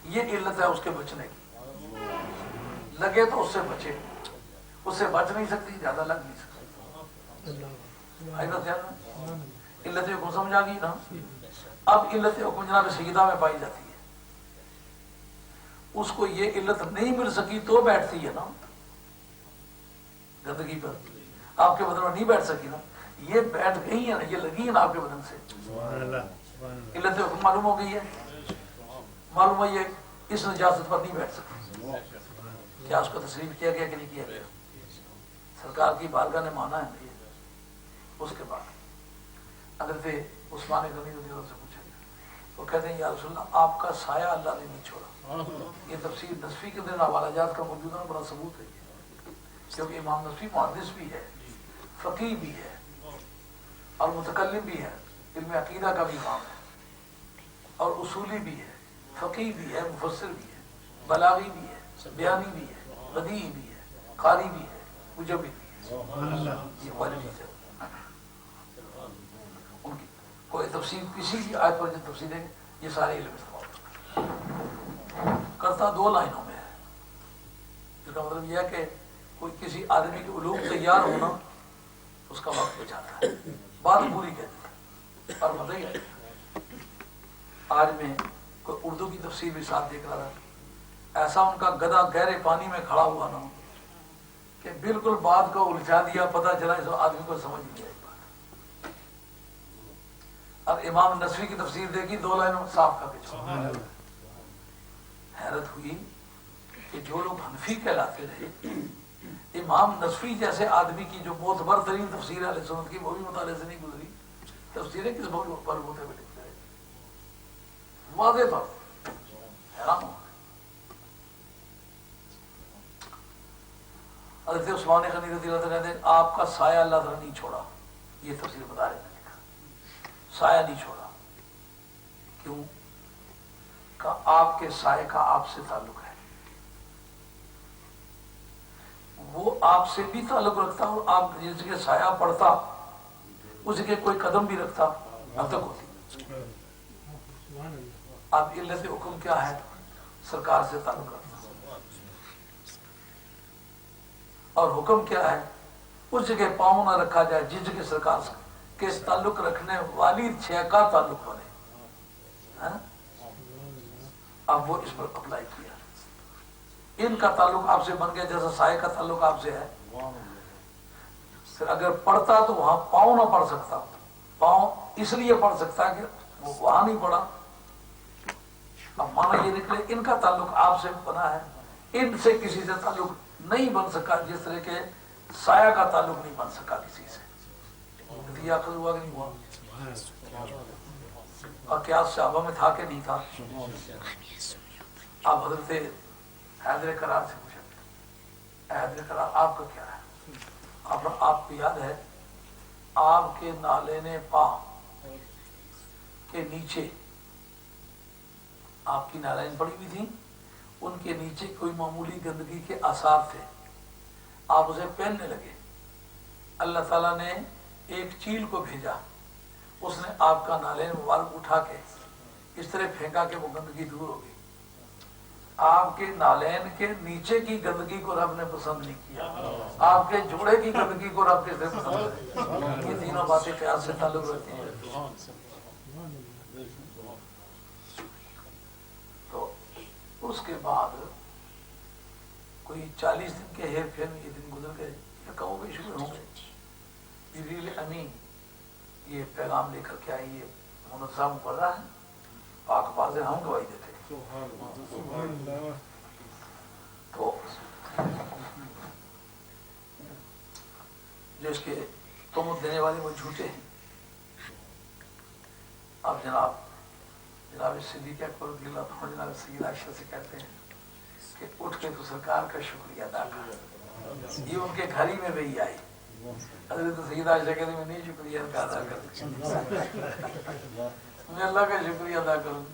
Speaker 1: یہ علت ہے اس کے بچنے کی. لگے تو اس سے بچے، اس سے بچ نہیں سکتی، زیادہ لگ نہیں سکتی. علت حکم سمجھ آ گئی نا. اب علت حکم جناب سیدہ میں پائی جاتی ہے. اس کو یہ علت نہیں مل سکی تو بیٹھتی ہے نا گندگی پر. آپ کے بدن میں نہیں بیٹھ سکی نا، یہ بیٹھ گئی ہے نا، یہ لگی ہے نا آپ کے بدن سے. علت حکم معلوم ہو گئی ہے. معلوم ہے یہ اس نجاست پر نہیں بیٹھ سکتی. کیا اس کو تسلیم کیا گیا کہ نہیں کیا گیا؟ سرکار کی بارگاہ نے مانا ہے نہیں. اس کے بعد حضرت عثمان غنی رضی اللہ عنہ سے پوچھا گیا، وہ کہتے ہیں یا رسول اللہ آپ کا سایہ اللہ نے نہیں چھوڑا. یہ تفسیر نصفی کے اندر حوالہ جات کا موجود ہے، بڑا ثبوت ہے کیونکہ امام نصفی محدث بھی ہے، فقیہ بھی ہے اور متکلم بھی ہے، علم عقیدہ کا بھی امام ہے اور اصولی بھی ہے، فقیہ بھی ہے، مفسر بھی ہے، بلاغی بھی ہے، بیانی بھی ہے، بدیع بھی ہے، قاری بھی ہے، مجوید بھی ہے، یہ کوالٹیز ہے ان کی. کوئی تفسیر کسی بھی آیت پر جو تفسیر ہے یہ سارے علم استعمال کرتا دو لائنوں میں ہے. اس کا مطلب یہ ہے کہ کوئی کسی آدمی کے علوم تیار ہونا اس کا وقت بچاتا ہے، بات پوری کہتی ہے. اور بتائیے آج میں کوئی اردو کی تفسیر بھی ساتھ دیکھ رہا تھا، ایسا ان کا گدھا گہرے پانی میں کھڑا ہوا نا کہ بالکل بات کو الجھا دیا، پتہ چلا اس آدمی کو سمجھ نہیں آئی بات. اور امام نصفی کی تفسیر دیکھی، دو لائنوں صاف کر کے چھوڑا. حیرت ہوئی کہ جو لوگ حنفی کہلاتے رہے، امام نصفی جیسے آدمی کی جو معتبر ترین تفسیر اہل سنت کی وہ بھی مطالعے سے نہیں گزری، تفسیریں کس پر ہوتے ہوئے لکھتے رہے واضح طور پر. حیران ہو حضرت عثمان غنی رضی اللہ تعالیٰ کہتے ہیں آپ کا سایہ اللہ تعالیٰ نہیں چھوڑا. یہ تفسیر بتا رہے ہیں لکھا سایہ نہیں چھوڑا. کیوں؟ کہ آپ کے سائے کا آپ سے تعلق ہے، وہ آپ سے بھی تعلق رکھتا اور آپ جس کے سایہ پڑتا اس کے کوئی قدم بھی رکھتا اب تک ہوتی. اب علت حکم کیا ہے؟ سرکار سے تعلق رکھتا. اور حکم کیا ہے؟ اس جگہ پاؤں نہ رکھا جائے جس جگہ سرکار کے تعلق رکھنے والی شے کا تعلق بنے. اب وہ اس پر اپلائی کیا. ان کا تعلق آپ سے بن گیا جیسا سائے کا تعلق آپ سے ہے. پھر اگر پڑھتا تو وہاں پاؤں نہ پڑھ سکتا، پاؤں اس لیے پڑھ سکتا کہ وہ وہاں نہیں پڑا. اب مانا یہ نکلے ان کا تعلق آپ سے بنا ہے، ان سے کسی سے تعلق نہیں بن سکا جس طرح کے سایہ کا تعلق نہیں بن سکا کسی سے. اخذ ہوا کہ نہیں ہوا؟ اور کیا صحابہ میں تھا کہ نہیں تھا؟ آپ حضرت حیدر کرار سے پوچھیں، حیدر کرار آپ کا کیا ہے؟ آپ کو یاد ہے آپ کے نالین پا کے نیچے آپ کی نالین پڑی ہوئی تھی، ان کے نیچے کوئی معمولی گندگی کے آثار تھے. آپ اسے پہننے لگے، اللہ تعالیٰ نے ایک چیل کو بھیجا، اس نے آپ کا نالین مبارک اٹھا کے اس طرح پھینکا کہ وہ گندگی دور ہو گئی. آپ کے نالین کے نیچے کی گندگی کو رب نے پسند نہیں کیا، آپ کے جوڑے کی گندگی کو رب کس سے پسند ہے؟ یہ تینوں باتیں قیاس سے تعلق رکھتی ہیں. تو اس کے بعد کوئی 40 دن کے ہیر پھیر یہ دن گزر گئے، یا کہو گے شروع ہوں گے. جبریل امین یہ پیغام لے کر کے آئی، یہ منظم پڑھ رہا ہے، پاک باز ہم گواہی دیتے. تو جس کے تہمت دینے والے وہ جھوٹے ہیں. اب جناب صدیق اکبر رضی اللہ عنہ جناب سید عائشہ سے کہتے ہیں کہ اٹھ کے تو سرکار کا شکریہ ادا کر. یہ ان کے گھر ہی میں وہی آئی. حضرت سید عائشہ کہتے میں نہیں شکریہ ادا کرتی، میں اللہ کا شکریہ ادا کروں.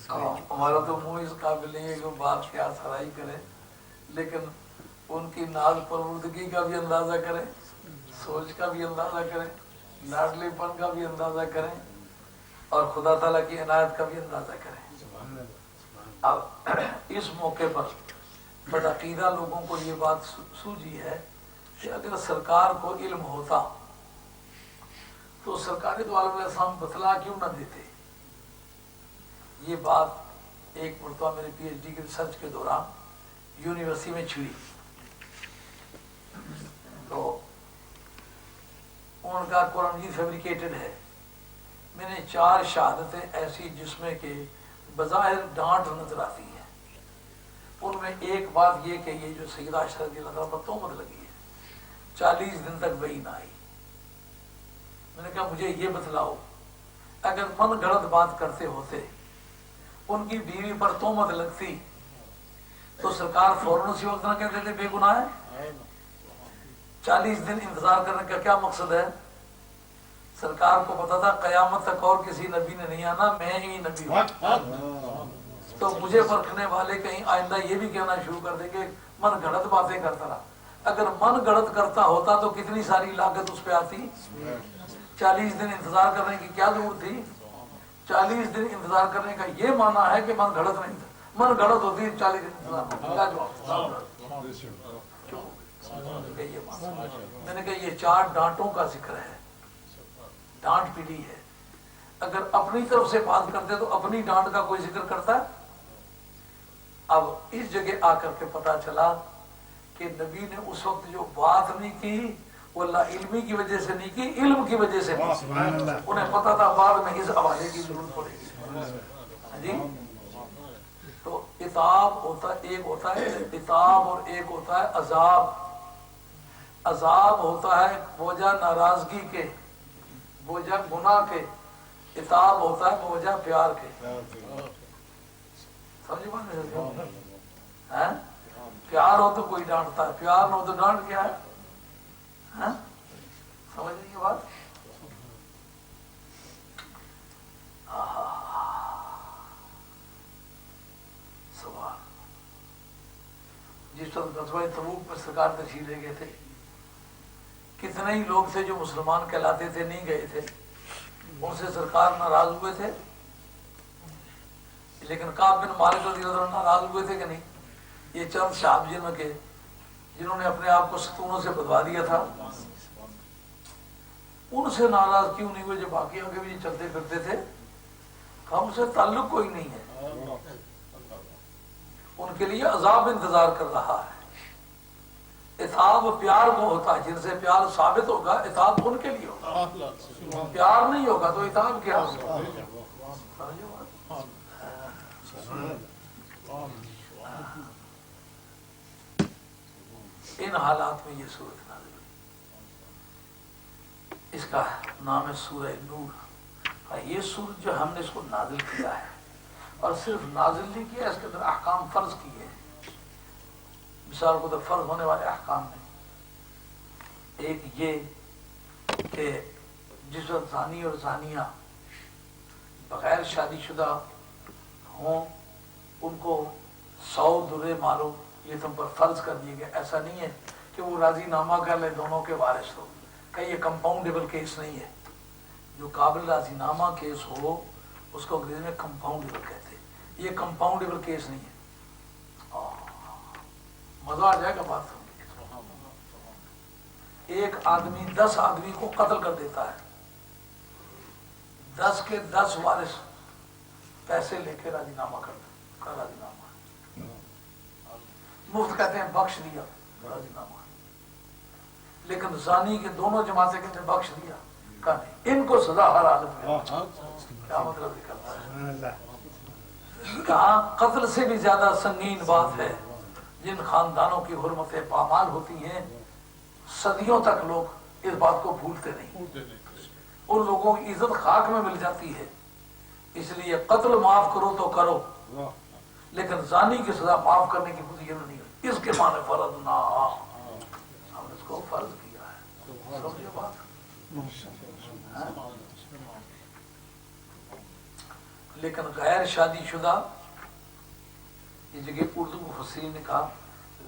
Speaker 1: ہمارا تو منہ اس قابل نہیں ہے کہ بات کیا سرائی کرے، لیکن ان کی ناز پروردگی کا بھی اندازہ کریں، سوچ کا بھی اندازہ کریں، لاڈلی پن کا بھی اندازہ کریں، اور خدا تعالیٰ کی عنایت کا بھی اندازہ کریں. اب اس موقع پر بدعقیدہ لوگوں کو یہ بات سوجی ہے کہ اگر سرکار کو علم ہوتا تو سرکار دو عالم علیہ السلام بتلا کیوں نہ دیتے. یہ بات ایک مرتبہ میرے پی ایچ ڈی کے ریسرچ کے دوران یونیورسٹی میں چھڑی، تو ان کا قرآن مجید فیبریکیٹڈ ہے. میں نے 4 شہادتیں ایسی جس میں کہ بظاہر ڈانٹ نظر آتی ہے. ان میں ایک بات یہ کہ یہ جو سیدہ عائشہ رضی اللہ عنہا پر تہمت لگی ہے 40 دن تک وہی نہ آئی. میں نے کہا مجھے یہ بتلاؤ اگر من گھڑت بات کرتے ہوتے ان کی بیوی پر تہمت لگتی تو سرکار فوراً اسی وقت نہ کہتے تھے بے گناہ ہے. 40 دن انتظار کرنے کا کیا مقصد ہے؟ سرکار کو پتا تھا قیامت تک اور کسی نبی نے نہیں آنا، میں ہی نبی ہوں. تو مجھے پرکھنے والے کہیں آئندہ یہ بھی کہنا شروع کر دیں گے من گھڑت باتیں کرتا رہا. اگر من گھڑت کرتا ہوتا تو کتنی ساری لاگت اس پہ آتی. 40 دن انتظار کرنے کی کیا ضرورت تھی. 40 دن انتظار کرنے کا یہ معنی ہے کہ من گھڑت نہیں تھا. من گھڑت ہوتی 40 دن انتظار میں نے کہا یہ 4 ڈانٹوں کا ذکر ہے. ڈانٹ پلی ہے. اگر اپنی طرف سے بات کرتے تو اپنی ڈانٹ کا کوئی ذکر کرتا. اب اس جگہ آ کر کے پتا چلا کہ نبی نے اس وقت جو بات نہیں کی وہ اللہ علمی کی وجہ سے نہیں کی, علم کی وجہ سے. انہیں پتا تھا بعد میں اس حوالے کی ضرورت پڑے گی. جی تو عتاب ہوتا ایک ہوتا ہے عتاب اور ایک ہوتا ہے عذاب. عذاب ہوتا ہے بوجھا ناراضگی کے, بوجھا گناہ کے. عتاب ہوتا ہے بوجھا پیار کے. سمجھ میں پیار ہو تو کوئی ڈانٹتا ہے, پیار نہ ہو تو ڈانٹ کیا ہے. سمجھ رہی یہ بات. سوال جس وقت غزوہ تبوک میں سرکار تشریف لے گئے تھے, کتنے ہی لوگ تھے جو مسلمان کہلاتے تھے نہیں گئے تھے. ان سے سرکار ناراض ہوئے تھے, لیکن کعب بن مالک رضی اللہ عنہ ناراض ہوئے تھے کہ نہیں. یہ چند صحابہ جنہوں نے اپنے آپ کو ستونوں سے بدوا دیا تھا, ان سے ناراض کیوں نہیں ہوئے جو باقی کے بھی چلتے پھرتے تھے. ہم سے تعلق کوئی نہیں ہے. ان کے لیے عذاب انتظار کر رہا ہے. عتاب پیار کو ہوتا ہے, جن سے پیار ثابت ہوگا عتاب ان کے لیے ہوگا. پیار نہیں ہوگا تو عتاب کیا ہوگا. ان حالات میں یہ صورت نازل ہوئی. اس کا نام ہے سورہ نور. یہ سورت جو ہم نے اس کو نازل کیا ہے, اور صرف نازل نہیں کیا, اس کے اندر احکام فرض کیے ہیں. مثال کو تو فرض ہونے والے احکام میں ایک یہ کہ جس وقت زانی اور زانیہ بغیر شادی شدہ ہوں ان کو 100 درے مارو, یہ تم پر فرض کر دیے گئے. ایسا نہیں ہے کہ وہ راضی نامہ کر لے دونوں کے وارث ہو, کہ یہ کمپاؤنڈیبل کیس نہیں ہے. جو قابل راضی نامہ کیس ہو اس کو انگریزی میں کمپاؤنڈیبل کہتے ہیں. یہ کمپاؤنڈیبل کیس نہیں ہے. مزہ آ جائے گا بات سن کے. ایک آدمی 10 آدمی کو قتل کر دیتا ہے, 10 کے 10 وارث پیسے لے کے راضی نامہ کر راضی نامہ مفت کہتے ہیں بخش دیا راضی نامہ. لیکن زانی کے دونوں جماعتیں کہتے ہیں بخش دیا, ان کو سزا ہر حالت میں. کیا مطلب نکلتا ہے؟ کہاں قتل سے بھی زیادہ سنگین بات ہے جن خاندانوں کی حرمتیں پامال ہوتی ہیں, صدیوں تک لوگ اس بات کو بھولتے نہیں. ان لوگوں کی عزت خاک میں مل جاتی ہے. اس لیے قتل معاف کرو تو کرو, لیکن زانی کی سزا معاف کرنے کی پوزیشن نہیں ہے. اس کے معنی فرض نہ, ہم نے اس کو فرض کیا ہے. سمجھے بات. لیکن غیر شادی شدہ, اس جگہ اردو مفسرین نے کہا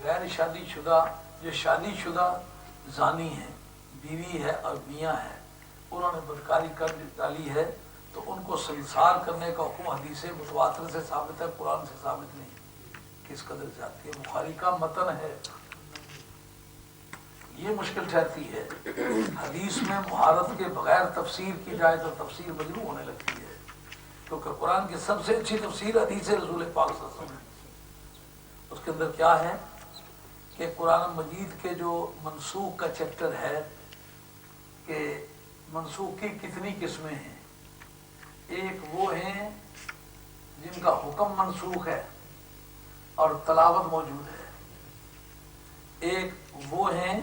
Speaker 1: غیر شادی شدہ جو شادی شدہ زانی ہے, بیوی ہے اور میاں ہے, انہوں نے بدکاری کر ڈالی ہے تو ان کو سنسار کرنے کا حکم حدیث متواتر سے ثابت ہے, قرآن سے ثابت نہیں. کس قدر جاتی ہے. بخاری کا متن ہے, یہ مشکل ٹھہرتی ہے. حدیث میں مہارت کے بغیر تفسیر کی جائے تو تفسیر مجروح ہونے لگتی ہے, کیونکہ قرآن کی سب سے اچھی تفسیر حدیث رسول پاک صلی اللہ علیہ وسلم ہے. اس کے اندر کیا ہے کہ قرآن مجید کے جو منسوخ کا چیپٹر ہے کہ منسوخ کی کتنی قسمیں ہیں. ایک وہ ہیں جن کا حکم منسوخ ہے اور تلاوت موجود ہے. ایک وہ ہیں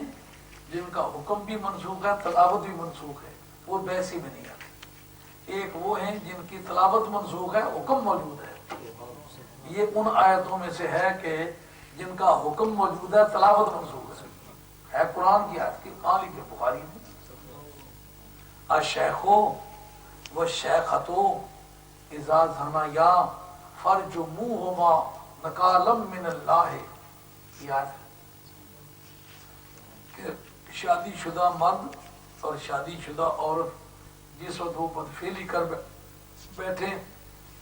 Speaker 1: جن کا حکم بھی منسوخ ہے, تلاوت بھی منسوخ ہے, وہ بیسی میں نہیں آتی. ایک وہ ہیں جن کی تلاوت منسوخ ہے, حکم موجود ہے. یہ ان آیتوں میں سے ہے کہ جن کا حکم موجود ہے, تلاوت منسوخ ہے. قرآن کی آیت کی کہاں لکھی ہے؟ بخاری میں. الشیخو والشیخۃ اذا زنیا فرجموہما نکالم من اللہ، یاد کہ شادی شدہ مرد اور شادی شدہ عورت جس وقت وہ بدفعلی کر بیٹھے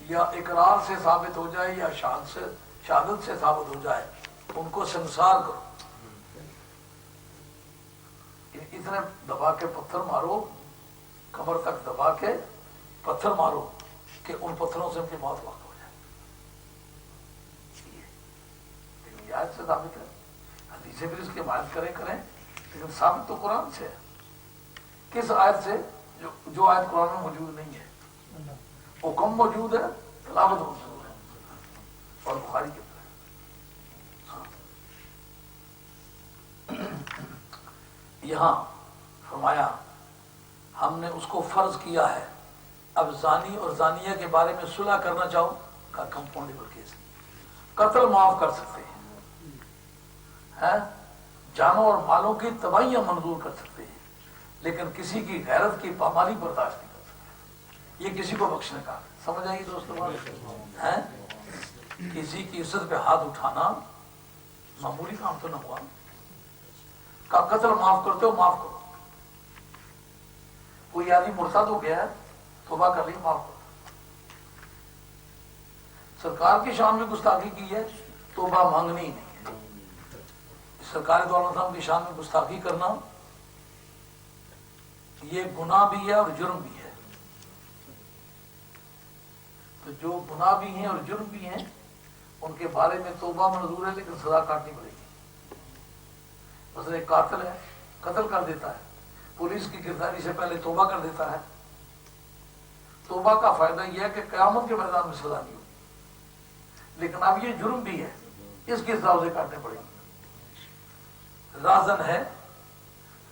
Speaker 1: یا اقرار سے ثابت ہو جائے یا شہادت سے ثابت ہو جائے ان کو سنسار کرو، اتنے دبا کے پتھر مارو، کمر تک دبا کے پتھر مارو کہ ان پتھروں سے ان کی موت وقت ہو جائے. یہ آیت سے ثابت ہے، حدیثیں بھی اس کی حمایت کریں لیکن ثابت تو قرآن سے ہے. کس آیت سے؟ جو آیت قرآن میں موجود نہیں ہے. حکم موجود ہے، تلاوت موجود ہے، اور بخاری کے اندر یہاں فرمایا ہم نے اس کو فرض کیا ہے. اب زانی اور زانیہ کے بارے میں صلح کرنا چاہو کا کمپاؤنڈیبل کیس، قتل معاف کر سکتے ہیں، جانوں اور مالوں کی تباہیاں منظور کر سکتے ہیں، لیکن کسی کی غیرت کی پامالی برداشت نہیں کر سکتے. یہ کسی کو بخشنے کا، سمجھ آئیے دوستوں؟ کسی کی عزت پہ ہاتھ اٹھانا معمولی کام تو نہ ہوا. کا قتل معاف کرتے ہو معاف کرو. کوئی آدمی مرتد ہو گیا ہے، توبہ کر لی، معاف کرو. سرکار کی شان میں گستاخی کی ہے، توبہ مانگنی ہی نہیں ہے. سرکار دو علیہ وسلم کی شان میں گستاخی کرنا یہ گناہ بھی ہے اور جرم بھی ہے. تو جو گناہ بھی ہیں اور جرم بھی ہیں ان کے بارے میں توبہ منظور ہے، لیکن سزا کاٹنی پڑے گی. مثلا ایک قاتل ہے، قتل کر دیتا ہے، پولیس کی گرفتاری سے پہلے توبہ کر دیتا ہے. توبہ کا فائدہ یہ ہے کہ قیامت کے میدان میں سزا نہیں ہوگی، لیکن اب یہ جرم بھی ہے، اس کی سزا اسے کاٹنے پڑے گی. رازن ہے،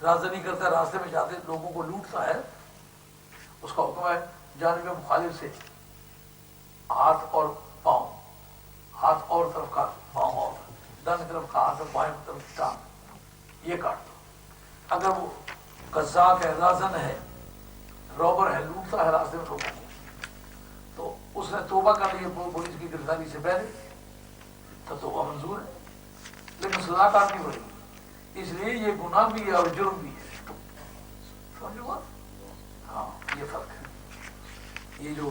Speaker 1: رازنی کرتا ہے، راستے میں جاتے لوگوں کو لوٹتا ہے، اس کا حکم ہے جانب مخالف سے ہاتھ اور پاؤں، ہاتھ اور طرف کا پاؤں، اور دائیں طرف کا ہاتھ اور بائیں طرف ٹانگ، یہ کاٹ دو. اگر وہ قزاق ہے، رازن ہے، روبر ہے، لوٹتا ہے راستے میں لوگوں کو، تو اس نے توبہ کر لی پولیس کی گرفتاری سے پہلے تو توبہ منظور ہے، لیکن سزا کاٹنی پڑے گی. اس لیے یہ گناہ بھی ہے اور جرم بھی ہے. سمجھو بات؟ ہاں، یہ فرق ہے. یہ جو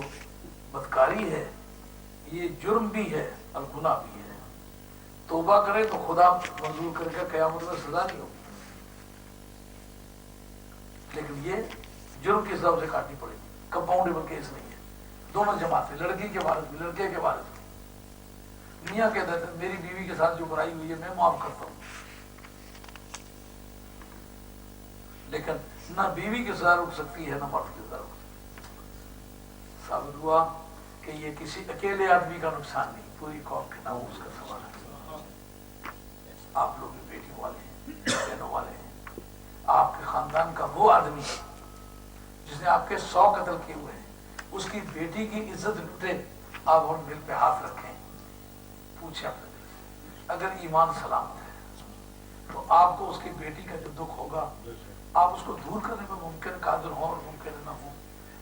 Speaker 1: بدکاری ہے یہ جرم بھی ہے اور گناہ بھی ہے. توبہ کرے تو خدا منظور کر کے قیامت میں سزا نہیں ہوگی، لیکن یہ جرم کے حساب سے کاٹنی پڑے گی. کمپاؤنڈیبل کیس نہیں ہے. دونوں جماعتیں، لڑکی کے وارث بھی، لڑکے کے وارث بھی. میاں کہتا ہے میری بیوی کے ساتھ جو برائی ہوئی ہے میں معاف کرتا ہوں، لیکن نہ بیوی کی سزا رک سکتی ہے نہ مرد کی سزا رک سکتی ہے. ثابت ہوا کہ یہ کسی اکیلے آدمی کا نقصان نہیں، پوری قوم کے نام اس کا سوال ہے. آپ لوگ بھی بیٹیوں والے ہیں، بہنوں والے ہیں. آپ کے خاندان کا وہ آدمی جس نے آپ کے 100 قتل کیے ہوئے ہیں، اس کی بیٹی کی عزت لوٹے، آپ ان دل پہ ہاتھ رکھیں، پوچھیں اپنے دل سے. اگر ایمان سلامت ہے تو آپ کو اس کی بیٹی کا جو دکھ ہوگا آپ اس کو دور کرنے میں ممکن قادر ہوں اور ممکن نہ ہوں،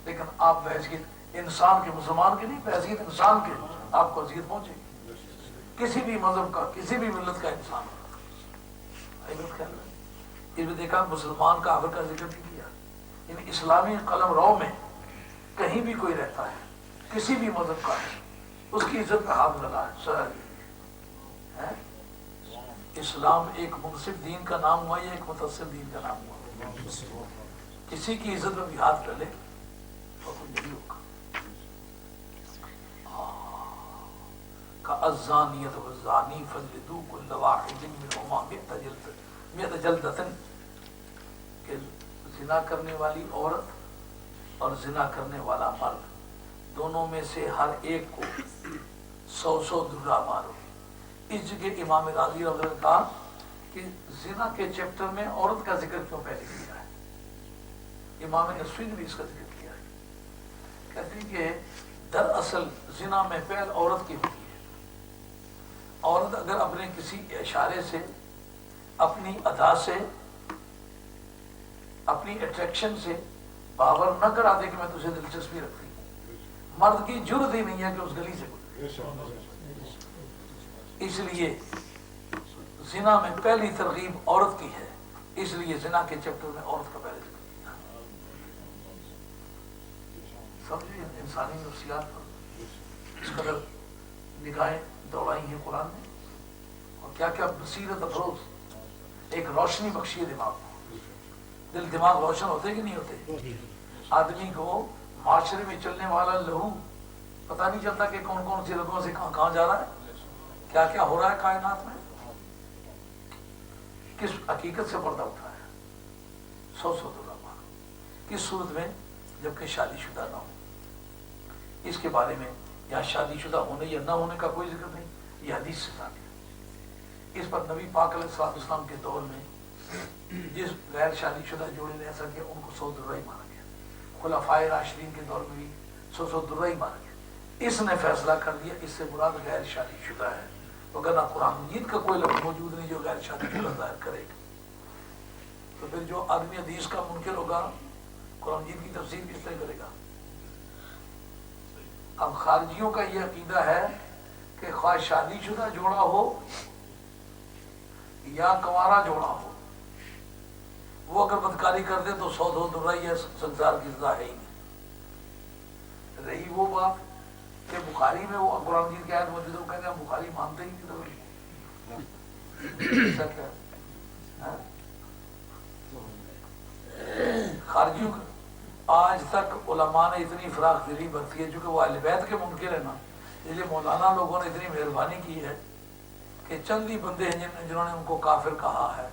Speaker 1: لیکن آپ بحیثیت انسان کے، مسلمان کے نہیں، بحیثیت انسان کے آپ کو اذیت پہنچے گی. کسی بھی مذہب کا، کسی بھی ملت کا انسان ہوگا. اس میں دیکھا مسلمان کا کا ذکر نہیں کیا. یعنی اسلامی قلم رو میں کہیں بھی کوئی رہتا ہے، کسی بھی مذہب کا ہے، اس کی عزت کا ہاتھ لگا ہے. اسلام ایک منصف دین کا نام ہوا یا ایک متصل دین کا نام ہوا؟ کسی کی عزت میں بھی ہاتھ ڈالے تو کچھ نہیں ہوگا. الزانیۃ والزانی فاجلدوا کل واحد منہما مئۃ جلدۃ، کہ زنا کرنے والی عورت اور زنا کرنے والا مرد دونوں میں سے ہر ایک کو 100 درہ مارو. اس جگہ امام راضی رحمۃ اللہ نے کہا کہ زنا کے چیپٹر میں عورت کا ذکر کیوں پہلے کیا ہے؟ امام نسوی نے بھی اس کا ذکر کیا ہے. کہتے ہیں کہ دراصل زنا میں پہل عورت کی ہوتی ہے. عورت اگر اپنے کسی اشارے سے، اپنی ادا سے، اپنی اٹریکشن سے باور نہ کرا دے کہ میں تجھے دلچسپی رکھتی ہوں، مرد کی جرت ہی نہیں ہے کہ اس گلی سے گزرے. اس لیے زنا میں پہلی ترغیب عورت کی ہے، اس لیے زنا کے چیپٹر میں عورت کا پہلے ذکر کیا۔ سمجھے انسانی نفسیات پر اس قدر نگاہیں دوڑائی ہیں قرآن نے، اور کیا کیا بصیرت افروز ایک روشنی بخشی ہے دماغ کو۔ دل دماغ روشن ہوتے کہ نہیں ہوتے؟ آدمی کو معاشرے میں چلنے والا لہو پتہ نہیں چلتا کہ کون کون سی رگوں سے کہاں کہاں جا رہا ہے، کیا کیا ہو رہا ہے کائنات میں، کس حقیقت سے پردہ اٹھا ہے۔ سو درما کس صورت میں؟ جبکہ شادی شدہ نہ ہو۔ اس کے بارے میں یہاں شادی شدہ ہونے یا نہ ہونے کا کوئی ذکر نہیں، یہ حدیث سے ثابت ہے۔ اس پر نبی پاک علیہ السلام کے دور میں جس غیر شادی شدہ جوڑے نے ایسا کیا ان کو 100 درہی مارا گیا، خلفائے راشدین کے دور میں بھی 100 درہی مارا گیا۔ اس نے فیصلہ کر دیا اس سے مراد غیر شادی شدہ ہے، وگرنہ قرآن مجید کا کوئی لفظ موجود نہیں جو غیر شادی شدہ ظاہر کرے گا۔ تو پھر جو آدمی حدیث کا منکر ہوگا قرآن مجید کی تفسیر کس طرح کرے گا؟ اب خارجیوں کا یہ عقیدہ ہے کہ خواہ شادی شدہ جوڑا ہو یا کنوارا جوڑا ہو، وہ اگر بدکاری کر دے تو 100 درہی ہے، سنسار کی سزا ہے ہی نہیں۔ رہی وہ بات کہ بخاری میں وہ قرآن مجید کی آیت موجود ہے، وہ کہتے ہیں ہم بخاری مانتے ہی نہیں، ایسا کیا؟ خارجیوں کا آج تک علماء نے اتنی فراخ دلی برتی ہے، چونکہ وہ اہل بیت کے منکر ہیں نا، اس لیے مولانا لوگوں نے اتنی مہربانی کی ہے کہ چند ہی بندے ہیں جنہوں نے ان کو کافر کہا ہے،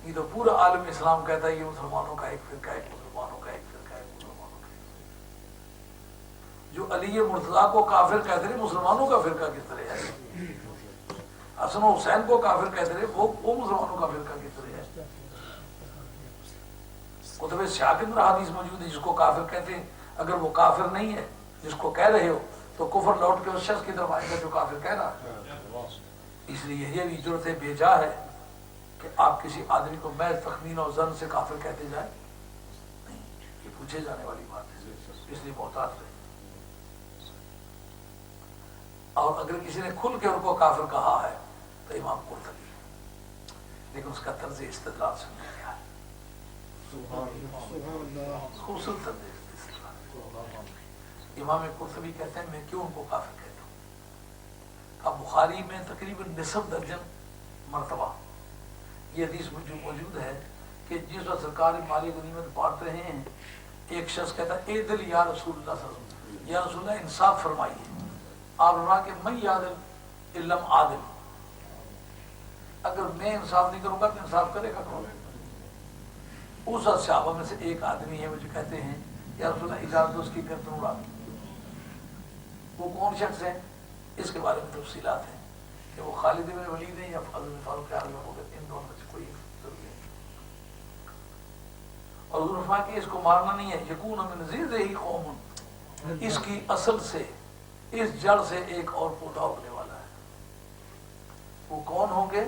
Speaker 1: یہ تو پورا عالم اسلام کہتا ہے یہ مسلمانوں کا ایک فرقہ ہے، مسلمانوں کا ایک فرقہ ہے، مسلمانوں کا ایک۔ جو علی مرتضیٰ کو کافر کہتے رہے مسلمانوں کا فرقہ کس طرح ہے؟ حسن و حسین کو کافر کہتے رہے وہ مسلمانوں کا فرقہ کس طرح ہے؟ کتب سیاہ کے اندر حدیث موجود ہے جس کو کافر کہتے ہیں، اگر وہ کافر نہیں ہے جس کو کہہ رہے ہو تو کفر لوٹ کے اس شخص کی طرف آئے گا جو کافر کہہ رہا ہے۔ اس لیے یہ بھی ضرورت بیجا ہے کہ آپ کسی آدمی کو محض تخمین اور ظن سے کافر کہتے جائیں نہیں، یہ پوچھے جانے والی بات ہے، اس لیے محتاط رہے۔ اور اگر کسی نے کھل کے ان کو کافر کہا ہے تو امام قرطبی، لیکن اس کا طرز استدلال سننے گیا ہے، خوبصورت طرز استدلال۔ امام قرطبی کہتے ہیں میں کیوں ان کو کافر کہتا ہوں؟ اب بخاری میں تقریباً نصف درجن مرتبہ یہ حدیث موجود ہے کہ جس وقت سرکار مال غنیمت بانٹ رہے ہیں ایک شخص کہتا ہے اے دل یا رسول اللہ صلی اللہ علیہ وسلم، یا رسول اللہ انصاف فرمائیے۔ آپ فرمایا کہ میں یادل علم عادل، اگر میں انصاف نہیں کروں گا تو انصاف کرے گا کون؟ اس وقت صحابہ میں سے ایک آدمی ہے وہ جو کہتے ہیں یا رسول اللہ اجازت اس کی گردن اڑا دیں۔ وہ کون شخص ہے اس کے بارے میں تفصیلات ہیں کہ وہ خالد بن ولید ہیں یا حضرت فاروق اعظم ہوگا، ان دونوں میں سے کوئی ضروری ہے۔ اور حضور فرمایا کہ اس کو مارنا نہیں ہے، یکون من ذی قوم، اس کی اصل سے اس جڑ سے ایک اور پودا اگنے والا ہے۔ وہ کون ہوں گے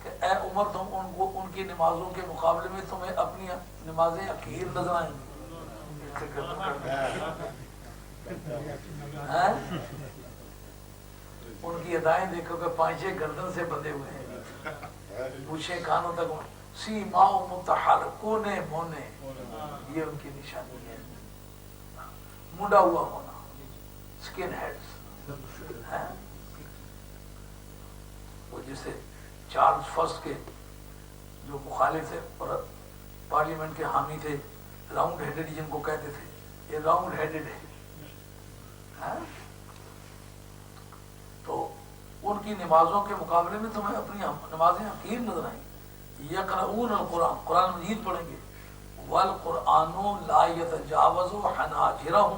Speaker 1: کہ اے عمر تم ان کی نمازوں کے مقابلے میں تمہیں اپنی نمازیں حقیر نظر آئیں گی۔ ان کی ادائیں دیکھو کہ 5-6 گردن سے بندے ہوئے ہیں، پوچھیں کانوں تک، سی ماؤ متحر کونے مونے، یہ ان کی نشانی ہے۔ منڈا ہوا ہونا، سکن ہیڈز، وہ جسے چارلز فرسٹ کے جو مخالف تھے اور پارلیمنٹ کے حامی تھے، راؤنڈ ہیڈڈ جن کو کہتے تھے، یہ راؤنڈ ہیڈڈ ہے۔ تو ان کی نمازوں کے مقابلے میں تمہیں اپنی نمازیں حقیر نظر آئیں۔ یقرؤون القرآن، قرآن مجید پڑھیں گے، والقرآن لا یتجاوز حناجرہم،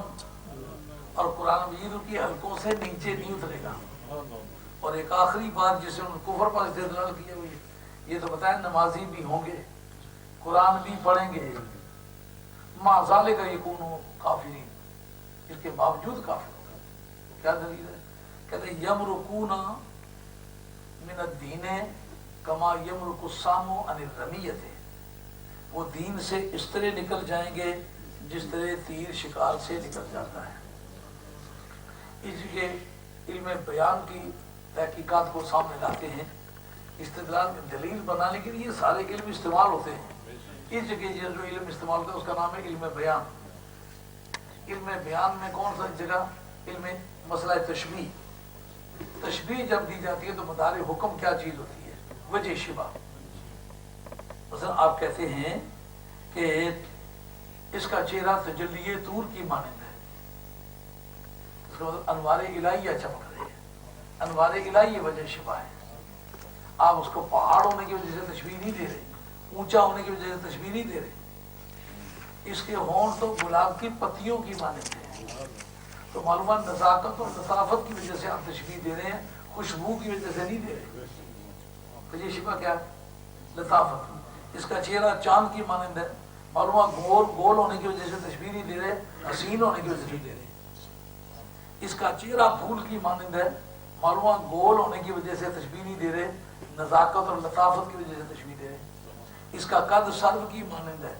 Speaker 1: اور قرآن مجید ان کی حلقوں سے نیچے نہیں اترے گا۔ اور ایک آخری بات جسے انہوں نے کفر پر استدلال کیا ہوئی، یہ تو بتائیں نمازی بھی ہوں گے، قرآن بھی پڑھیں گے، مع ذالک یکونوا کافرین، اس کے باوجود کافر ہوگا۔ کیا دلیل ہے؟ کہتے ہیں یمرقون من الدین کما یمرق السام عن الرمیۃ، وہ دین سے اس طرح نکل جائیں گے جس طرح تیر شکار سے نکل جاتا ہے۔ اس لیے علم بیان کی تحقیقات کو سامنے لاتے ہیں، استدلال دلیل بنانے کے لیے سارے علم استعمال ہوتے ہیں۔ اس جگہ یہ جو علم استعمال ہوتا ہے اس کا نام ہے علم بیان۔ علم بیان میں کون سا جگہ؟ علم مسئلہ تشبیہ۔ تشبیہ جب دی جاتی ہے تو مدار حکم کیا چیز ہوتی ہے؟ وجہ شبہ۔ مثلا آپ کہتے ہیں کہ اس کا چہرہ تجلی طور کی مانند ہے، اس کا مطلب انوار الہیہ چمک رہے ہیں، انوار الہیہ وجہ شبہ ہے۔ آپ اس کو پہاڑ ہونے کی وجہ سے تشبیہ نہیں دے رہے، اونچا ہونے کی وجہ سے تشبیہ نہیں دے رہے، اس کے ہونٹ تو گلاب کی پتیوں کی مانند ہے، تو معلومات نزاکت اور لطافت کی وجہ سے آپ تشبیہ دے رہے ہیں، خوشبو کی وجہ سے نہیں دے رہے۔ وجہ شبہ کیا ہے؟ لطافت۔ اس کا چہرہ چاند کی مانند ہے، معلومات گول ہونے کی وجہ سے تشبیہ نہیں دے رہے، حسین ہونے کی وجہ سے نہیں دے رہے۔ اس کا چہرہ پھول کی مانند ہے، معلومات گول ہونے کی وجہ سے تشبیہ نہیں دے رہے، نزاکت اور لطافت کی وجہ سے تشبیہ دے رہے۔ اس کا قد سرو کی مانند ہے،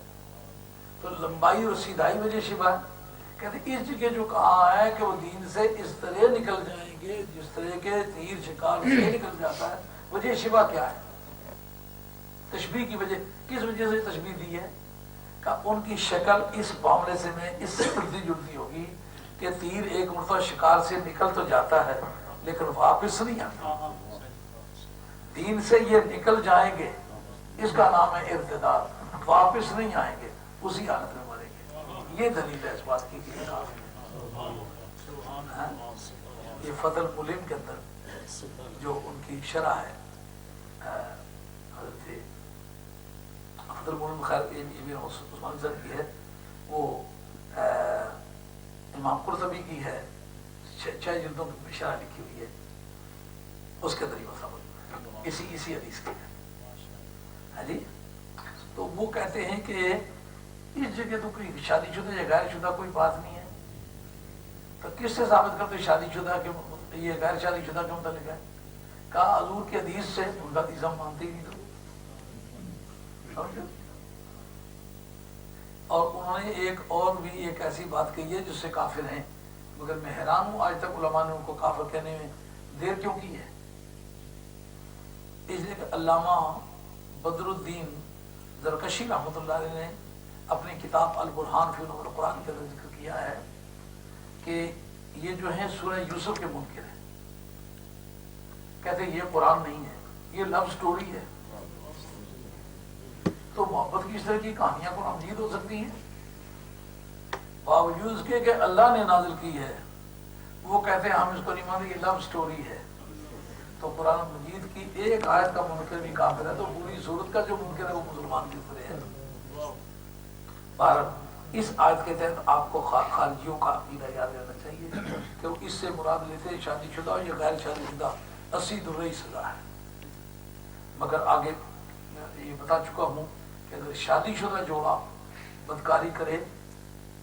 Speaker 1: تو لمبائی اور سیدھائی وجہ شبہ ہے۔ کہتے اس جگہ جو کہا ہے کہ وہ دین سے اس طرح نکل جائیں گے جس طرح کے تیر شکار سے نکل جاتا ہے، وجہ شبہ کیا ہے؟ تشبیہ کی وجہ کس وجہ سے تشبیہ دی ہے؟ کہ ان کی شکل اس معاملے سے میں اس سے ملتی جلتی ہوگی کہ تیر ایک مرتبہ شکار سے نکل تو جاتا ہے لیکن واپس نہیں آتا، دین سے یہ نکل جائیں گے، اس کا نام ہے ارتداد، واپس نہیں آئیں گے، اسی حالت میں مریں گے۔ یہ دلیل ہے اس بات کی کہ یہ فتح الملم کے اندر جو ان کی شرح ہے، حضرت فتح الملم خیر عثمان زر کی ہے، وہ امام قرطبی کی ہے، 6 جلدوں کی شرح لکھی ہوئی ہے، اس کے اندر یہ مسئلہ موجود ہے، اسی حدیث کے ہاں جی۔ تو وہ کہتے ہیں کہ اس جگہ تو کوئی شادی شدہ یا غیر شدہ کوئی بات نہیں ہے، تو کس سے ثابت کرتے شادی شدہ کے یہ غیر شادی شدہ کے متعلق ہے؟ کہا حضور کی حدیث سے، ان کا حدیث ہم مانتے ہی نہیں تو۔ اور انہوں نے ایک اور بھی ایک ایسی بات کہی ہے جس سے کافر ہیں، مگر میں حیران ہوں آج تک علماء نے ان کو کافر کہنے میں دیر کیوں کی ہے۔ اس لیے کہ علامہ بدر الدین زرکشی رحمۃ اللہ علیہ نے اپنی کتاب البرہان فی علوم القرآن کے اندر ذکر کیا ہے کہ یہ جو ہیں سورہ یوسف کے منکر ہیں، کہتے ہیں یہ قرآن نہیں ہے، یہ لو سٹوری ہے۔ تو محبت کی اس طرح کی کہانیاں قرآن مجید ہو سکتی ہیں؟ باوجود اس کے کہ اللہ نے نازل کی ہے، وہ کہتے ہیں ہم اس کو نہیں مانتے، یہ لو سٹوری ہے۔ تو قرآن مجید کی ایک آیت کا منکر بھی کافر ہے، تو پوری صورت کا جو منکر ہے وہ مسلمان کی طرح ہے۔ بہرحال اس آیت کے تحت آپ کو خارجیوں کا عقیدہ یاد رہنا چاہیے کہ وہ اس سے مراد لیتے ہیں شادی شدہ یا غیر شادی شدہ 80 درجے سزا ہے۔ مگر آگے یہ بتا چکا ہوں کہ اگر شادی شدہ جوڑا بدکاری کرے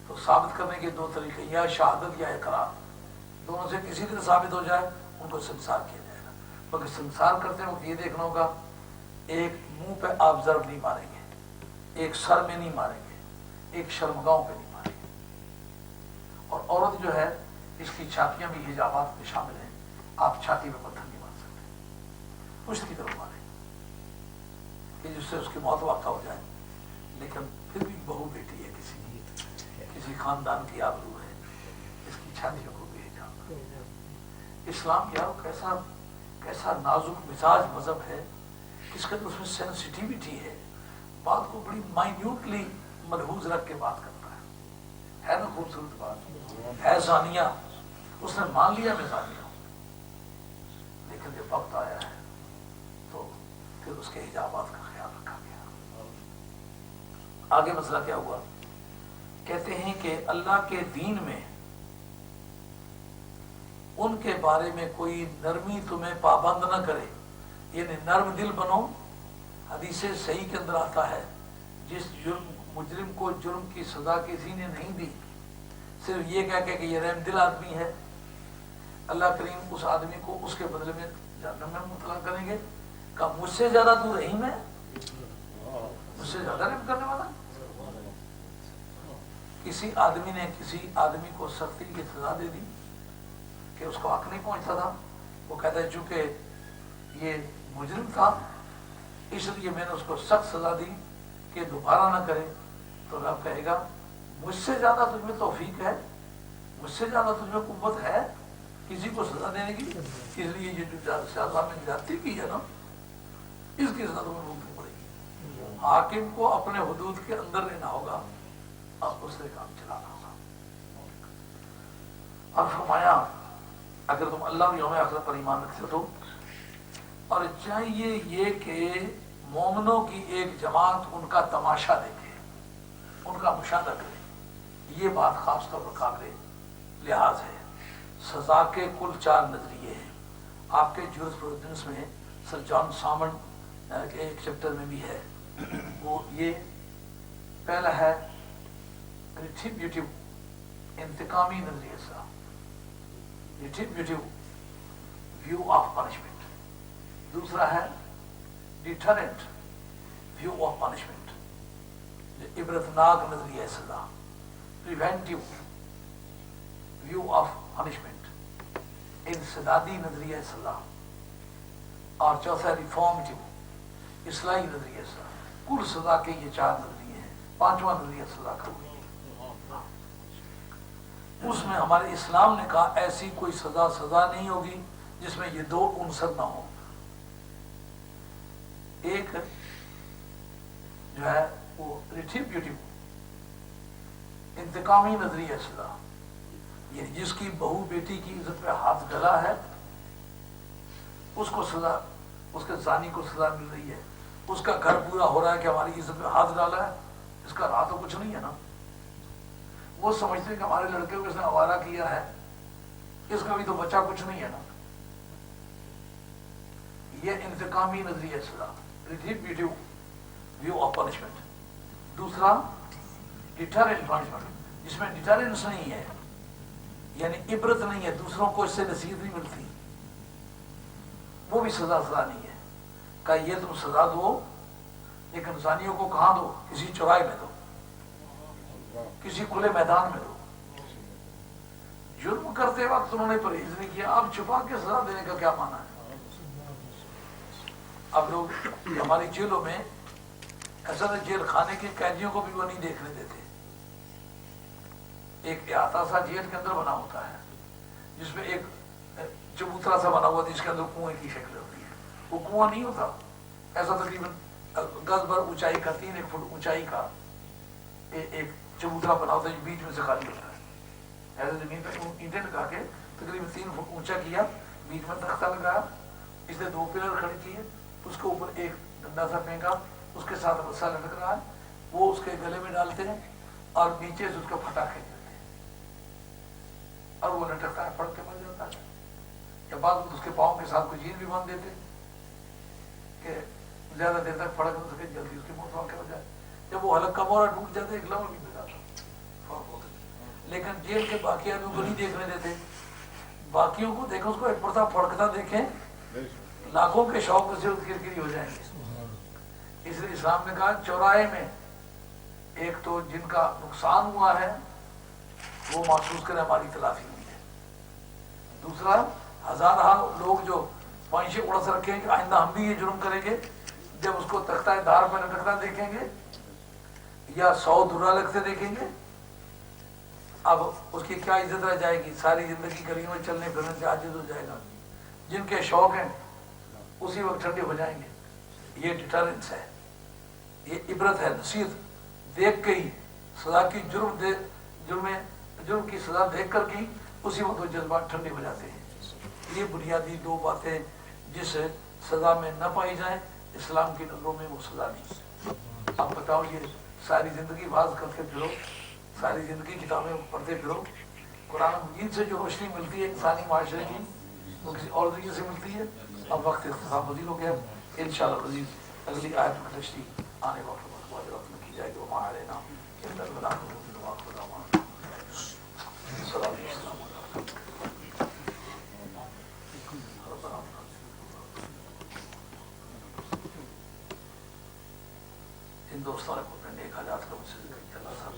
Speaker 1: تو ثابت کرنے کے 2 طریقے، یا شہادت یا اقرار، دونوں سے کسی طرح ثابت ہو جائے ان کو سنسار کیا جائے گا۔ مگر سنسار کرتے وقت یہ دیکھنا ہوگا، ایک منہ پہ آپ ضرب نہیں ماریں گے، ایک سر میں نہیں ماریں گے، ایک شرمگاہوں پہ نہیں ماریں گے، اور عورت جو ہے اس کی چھاتیاں بھی حجابات میں شامل ہیں، آپ چھاتی میں پتھر نہیں مار سکتے، پشت کی طرف ماریں کہ جس سے اس کی موت واقع ہو جائے، لیکن پھر بھی بہو بیٹی ہے، کسی خاندان کی آبرو ہے، اس کی چھاتیوں کو بھی حجاب۔ اسلام کیا کیسا نازک مزاج مذہب ہے، کس قدر اس میں سینسٹیوٹی ہے، بات کو بڑی مائنیوٹلی ملحوظ رکھ کے بات کرتا ہے نا خوبصورت بات ہے۔ زانیہ، اس نے مان لیا میں زانیہ ہوں، لیکن جب وقت آیا ہے تو پھر اس کے حجابات کا خیال رکھا گیا۔ آگے مسئلہ کیا ہوا؟ کہتے ہیں کہ اللہ کے دین میں ان کے بارے میں کوئی نرمی تمہیں پابند نہ کرے، یعنی نرم دل بنو۔ حدیث صحیح کے اندر آتا ہے جس مجرم کو جرم کی سزا کسی نے نہیں دی، صرف یہ کہہ کہ یہ رحم دل آدمی ہے، اللہ کریم اس آدمی کو اس کے بدلے میں جہنم میں مبتلا کریں گے۔ کہ مجھ سے زیادہ تو رحیم ہے، مجھ سے زیادہ رحم کرنے والا۔ کسی آدمی نے کسی آدمی کو سختی کی سزا دے دی، کہ اس کو حق نہیں پہنچتا تھا. وہ کہتا ہے چونکہ یہ مجرم تھا اس لیے میں نے اس کو سخت سزا دی کہ دوبارہ نہ کرے. تو رب کہے گا مجھ سے زیادہ تجھ میں توفیق ہے, مجھ سے زیادہ تجھ میں قوت ہے کسی کو سزا دینے کی. اس لیے یہ جو صاحب نے زیادتی کی ہے نا, اس کی سزا تمہیں بھگتنی پڑے گی. حاکم کو اپنے حدود کے اندر رہنا ہوگا اور اس سے کام چلانا ہوگا. اور فرمایا اگر تم اللہ و یوم آخرت پر ایمان رکھتے ہو اور چاہیے یہ کہ مومنوں کی ایک جماعت ان کا تماشا دیکھے, ان کا مشاہدہ کرے. یہ بات خاص طور پر قابل لحاظ ہے. سزا کے کل 4 نظریے ہیں. آپ کے جورسپروڈنس میں سر جان سامن کے ایک چیپٹر میں بھی ہے. وہ یہ پہلا ہے ریٹریبیوٹیو, انتقامی نظریے سے, ریٹریبیوٹیو ویو آف پنشمنٹ. دوسرا ہے ڈیٹرنٹ ویو آف پنشمنٹ, عبرتناک نظریہ سزا, پریونٹیو ویو آف پنشمنٹ, انسدادی نظریہ سزا, اور چوتھا ریفارمٹیو اصلاحی نظریہ سزا. کل سزا کے یہ 4 نظریے ہیں. 5واں نظریہ سزا کا ہوئی. اس میں ہمارے اسلام نے کہا ایسی کوئی سزا نہیں ہوگی جس میں یہ 2 عنصر نہ ہوں. ایک جو ہے وہ ریٹریبیوٹیو انتقامی نظریہ سزا, یہ جس کی بہو بیٹی کی عزت پہ ہاتھ ڈلا ہے اس کو سزا, اس کے زانی کو سزا مل رہی ہے. اس کا گھر پورا ہو رہا ہے کہ ہماری عزت پہ ہاتھ ڈالا ہے, اس کا راہ تو کچھ نہیں ہے نا. وہ سمجھتے ہیں کہ ہمارے لڑکے کو اس نے آوارہ کیا ہے, اس کا بھی تو بچہ کچھ نہیں ہے نا. یہ انتقامی نظریہ سزا, ریٹریبیوٹیو ویو آف پنشمنٹ. دوسرا ڈیٹرنٹ پنشمنٹ, جس میں ڈیٹرنس نہیں ہے, یعنی عبرت نہیں ہے, دوسروں کو اس سے نصیحت نہیں ملتی, وہ بھی سزا نہیں ہے. کہ یہ تم سزا دو لیکن زانیوں کو کہاں دو؟ کسی چوراہے میں دو, کسی کھلے میدان میں دو. جرم کرتے وقت انہوں نے پرہیز نہیں کیا, اب چھپا کے سزا دینے کا کیا معنی ہے؟ اب لوگ ہماری جیلوں میں ایسا ہے, جیل خانے کے قیدیوں کو بھی وہ نہیں دیکھنے دیتے. ایک احاطہ سا جیل کے اندر بنا ہوتا ہے جس میں ایک چبوترا سا بنا ہوا تھا, جس کے اندر کنویں کی شکل ہوتی ہے. وہ کنواں نہیں ہوتا, ایسا تقریباً گز بھر اونچائی کا, 3 فٹ اونچائی کا ایک چبوترا بنا ہوتا ہے جو بیچ میں سے خالی ہوتا ہے. ایسے زمین پہ اینٹیں لگا کے تقریباً 3 فٹ اونچا کیا, بیچ میں تختہ لگایا, اس نے 2 پلر کھڑے کیے, اس کے اوپر ایک ڈنڈا سا پھینکا, اس کے ساتھ رسا لٹک رہا ہے, وہ اس کے گلے میں ڈالتے ہیں اور نیچے سے اس کا پھٹا کھینچ دیتے ہیں اور وہ لٹکتا ہے, پڑ کے مر جاتا ہے. یا بعد اس کے پاؤں کے ساتھ کوئی چیز بھی باندھ دیتے کہ زیادہ دیر تک پڑک نہ سکے, جلدی اس کی موت واقع ہو جائے. جب وہ حلق کا مورا ٹوٹ جاتا ہے, ایک لمحہ بھی مل جاتا. لیکن جیل کے باقی آدمیوں کو نہیں دیکھنے دیتے. باقیوں کو دیکھو, اس کو ایک پڑتا پھڑکتا دیکھیں, لاکھوں کے شوق سے کرکری ہو جائیں گے. اس لیے اسلام نے کہا چوراہے میں ایک تو جن کا نقصان ہوا ہے وہ محسوس کریں ہماری تلافی ہوئی ہے. دوسرا, ہزارہ لوگ جو پانچے اڑس رکھیں کہ آئندہ ہم بھی یہ جرم کریں گے, جب اس کو تختہ دار پہ لٹکتا دیکھیں گے یا 100 درہ لگتے دیکھیں گے, اب اس کی کیا عزت رہ جائے گی؟ ساری زندگی گلیوں میں چلنے پھرنے سے عاجز ہو جائے گا. جن کے شوق ہیں اسی وقت ٹھنڈے ہو جائیں گے. یہ ڈیٹرنس ہے, یہ عبرت ہے. نصیحت دیکھ کے ہی سزا کی جرم کی سزا دیکھ کر کی اسی وقت وہ جذبات ٹھنڈے ہو جاتے ہیں. یہ بنیادی 2 باتیں جس سزا میں نہ پائی جائیں, اسلام کی نظروں میں وہ سزا نہیں. اب بتاؤ, یہ ساری زندگی باز کرتے پھرو, ساری زندگی کتابیں پڑھتے پھرو, قرآن مجید سے جو روشنی ملتی ہے انسانی معاشرے کی وہ کسی اور ذریعے سے ملتی ہے. اب وقت اختصام پذیر ہو گیا. انشاءاللہ عزیز اگلی آیت کی تشریح آنے وقت میں کی جائے گی. وہ ہمارے نام ان دوستوں نے اپنے نیک حالات کا مجھ سے ذکر کیا. اللہ صاحب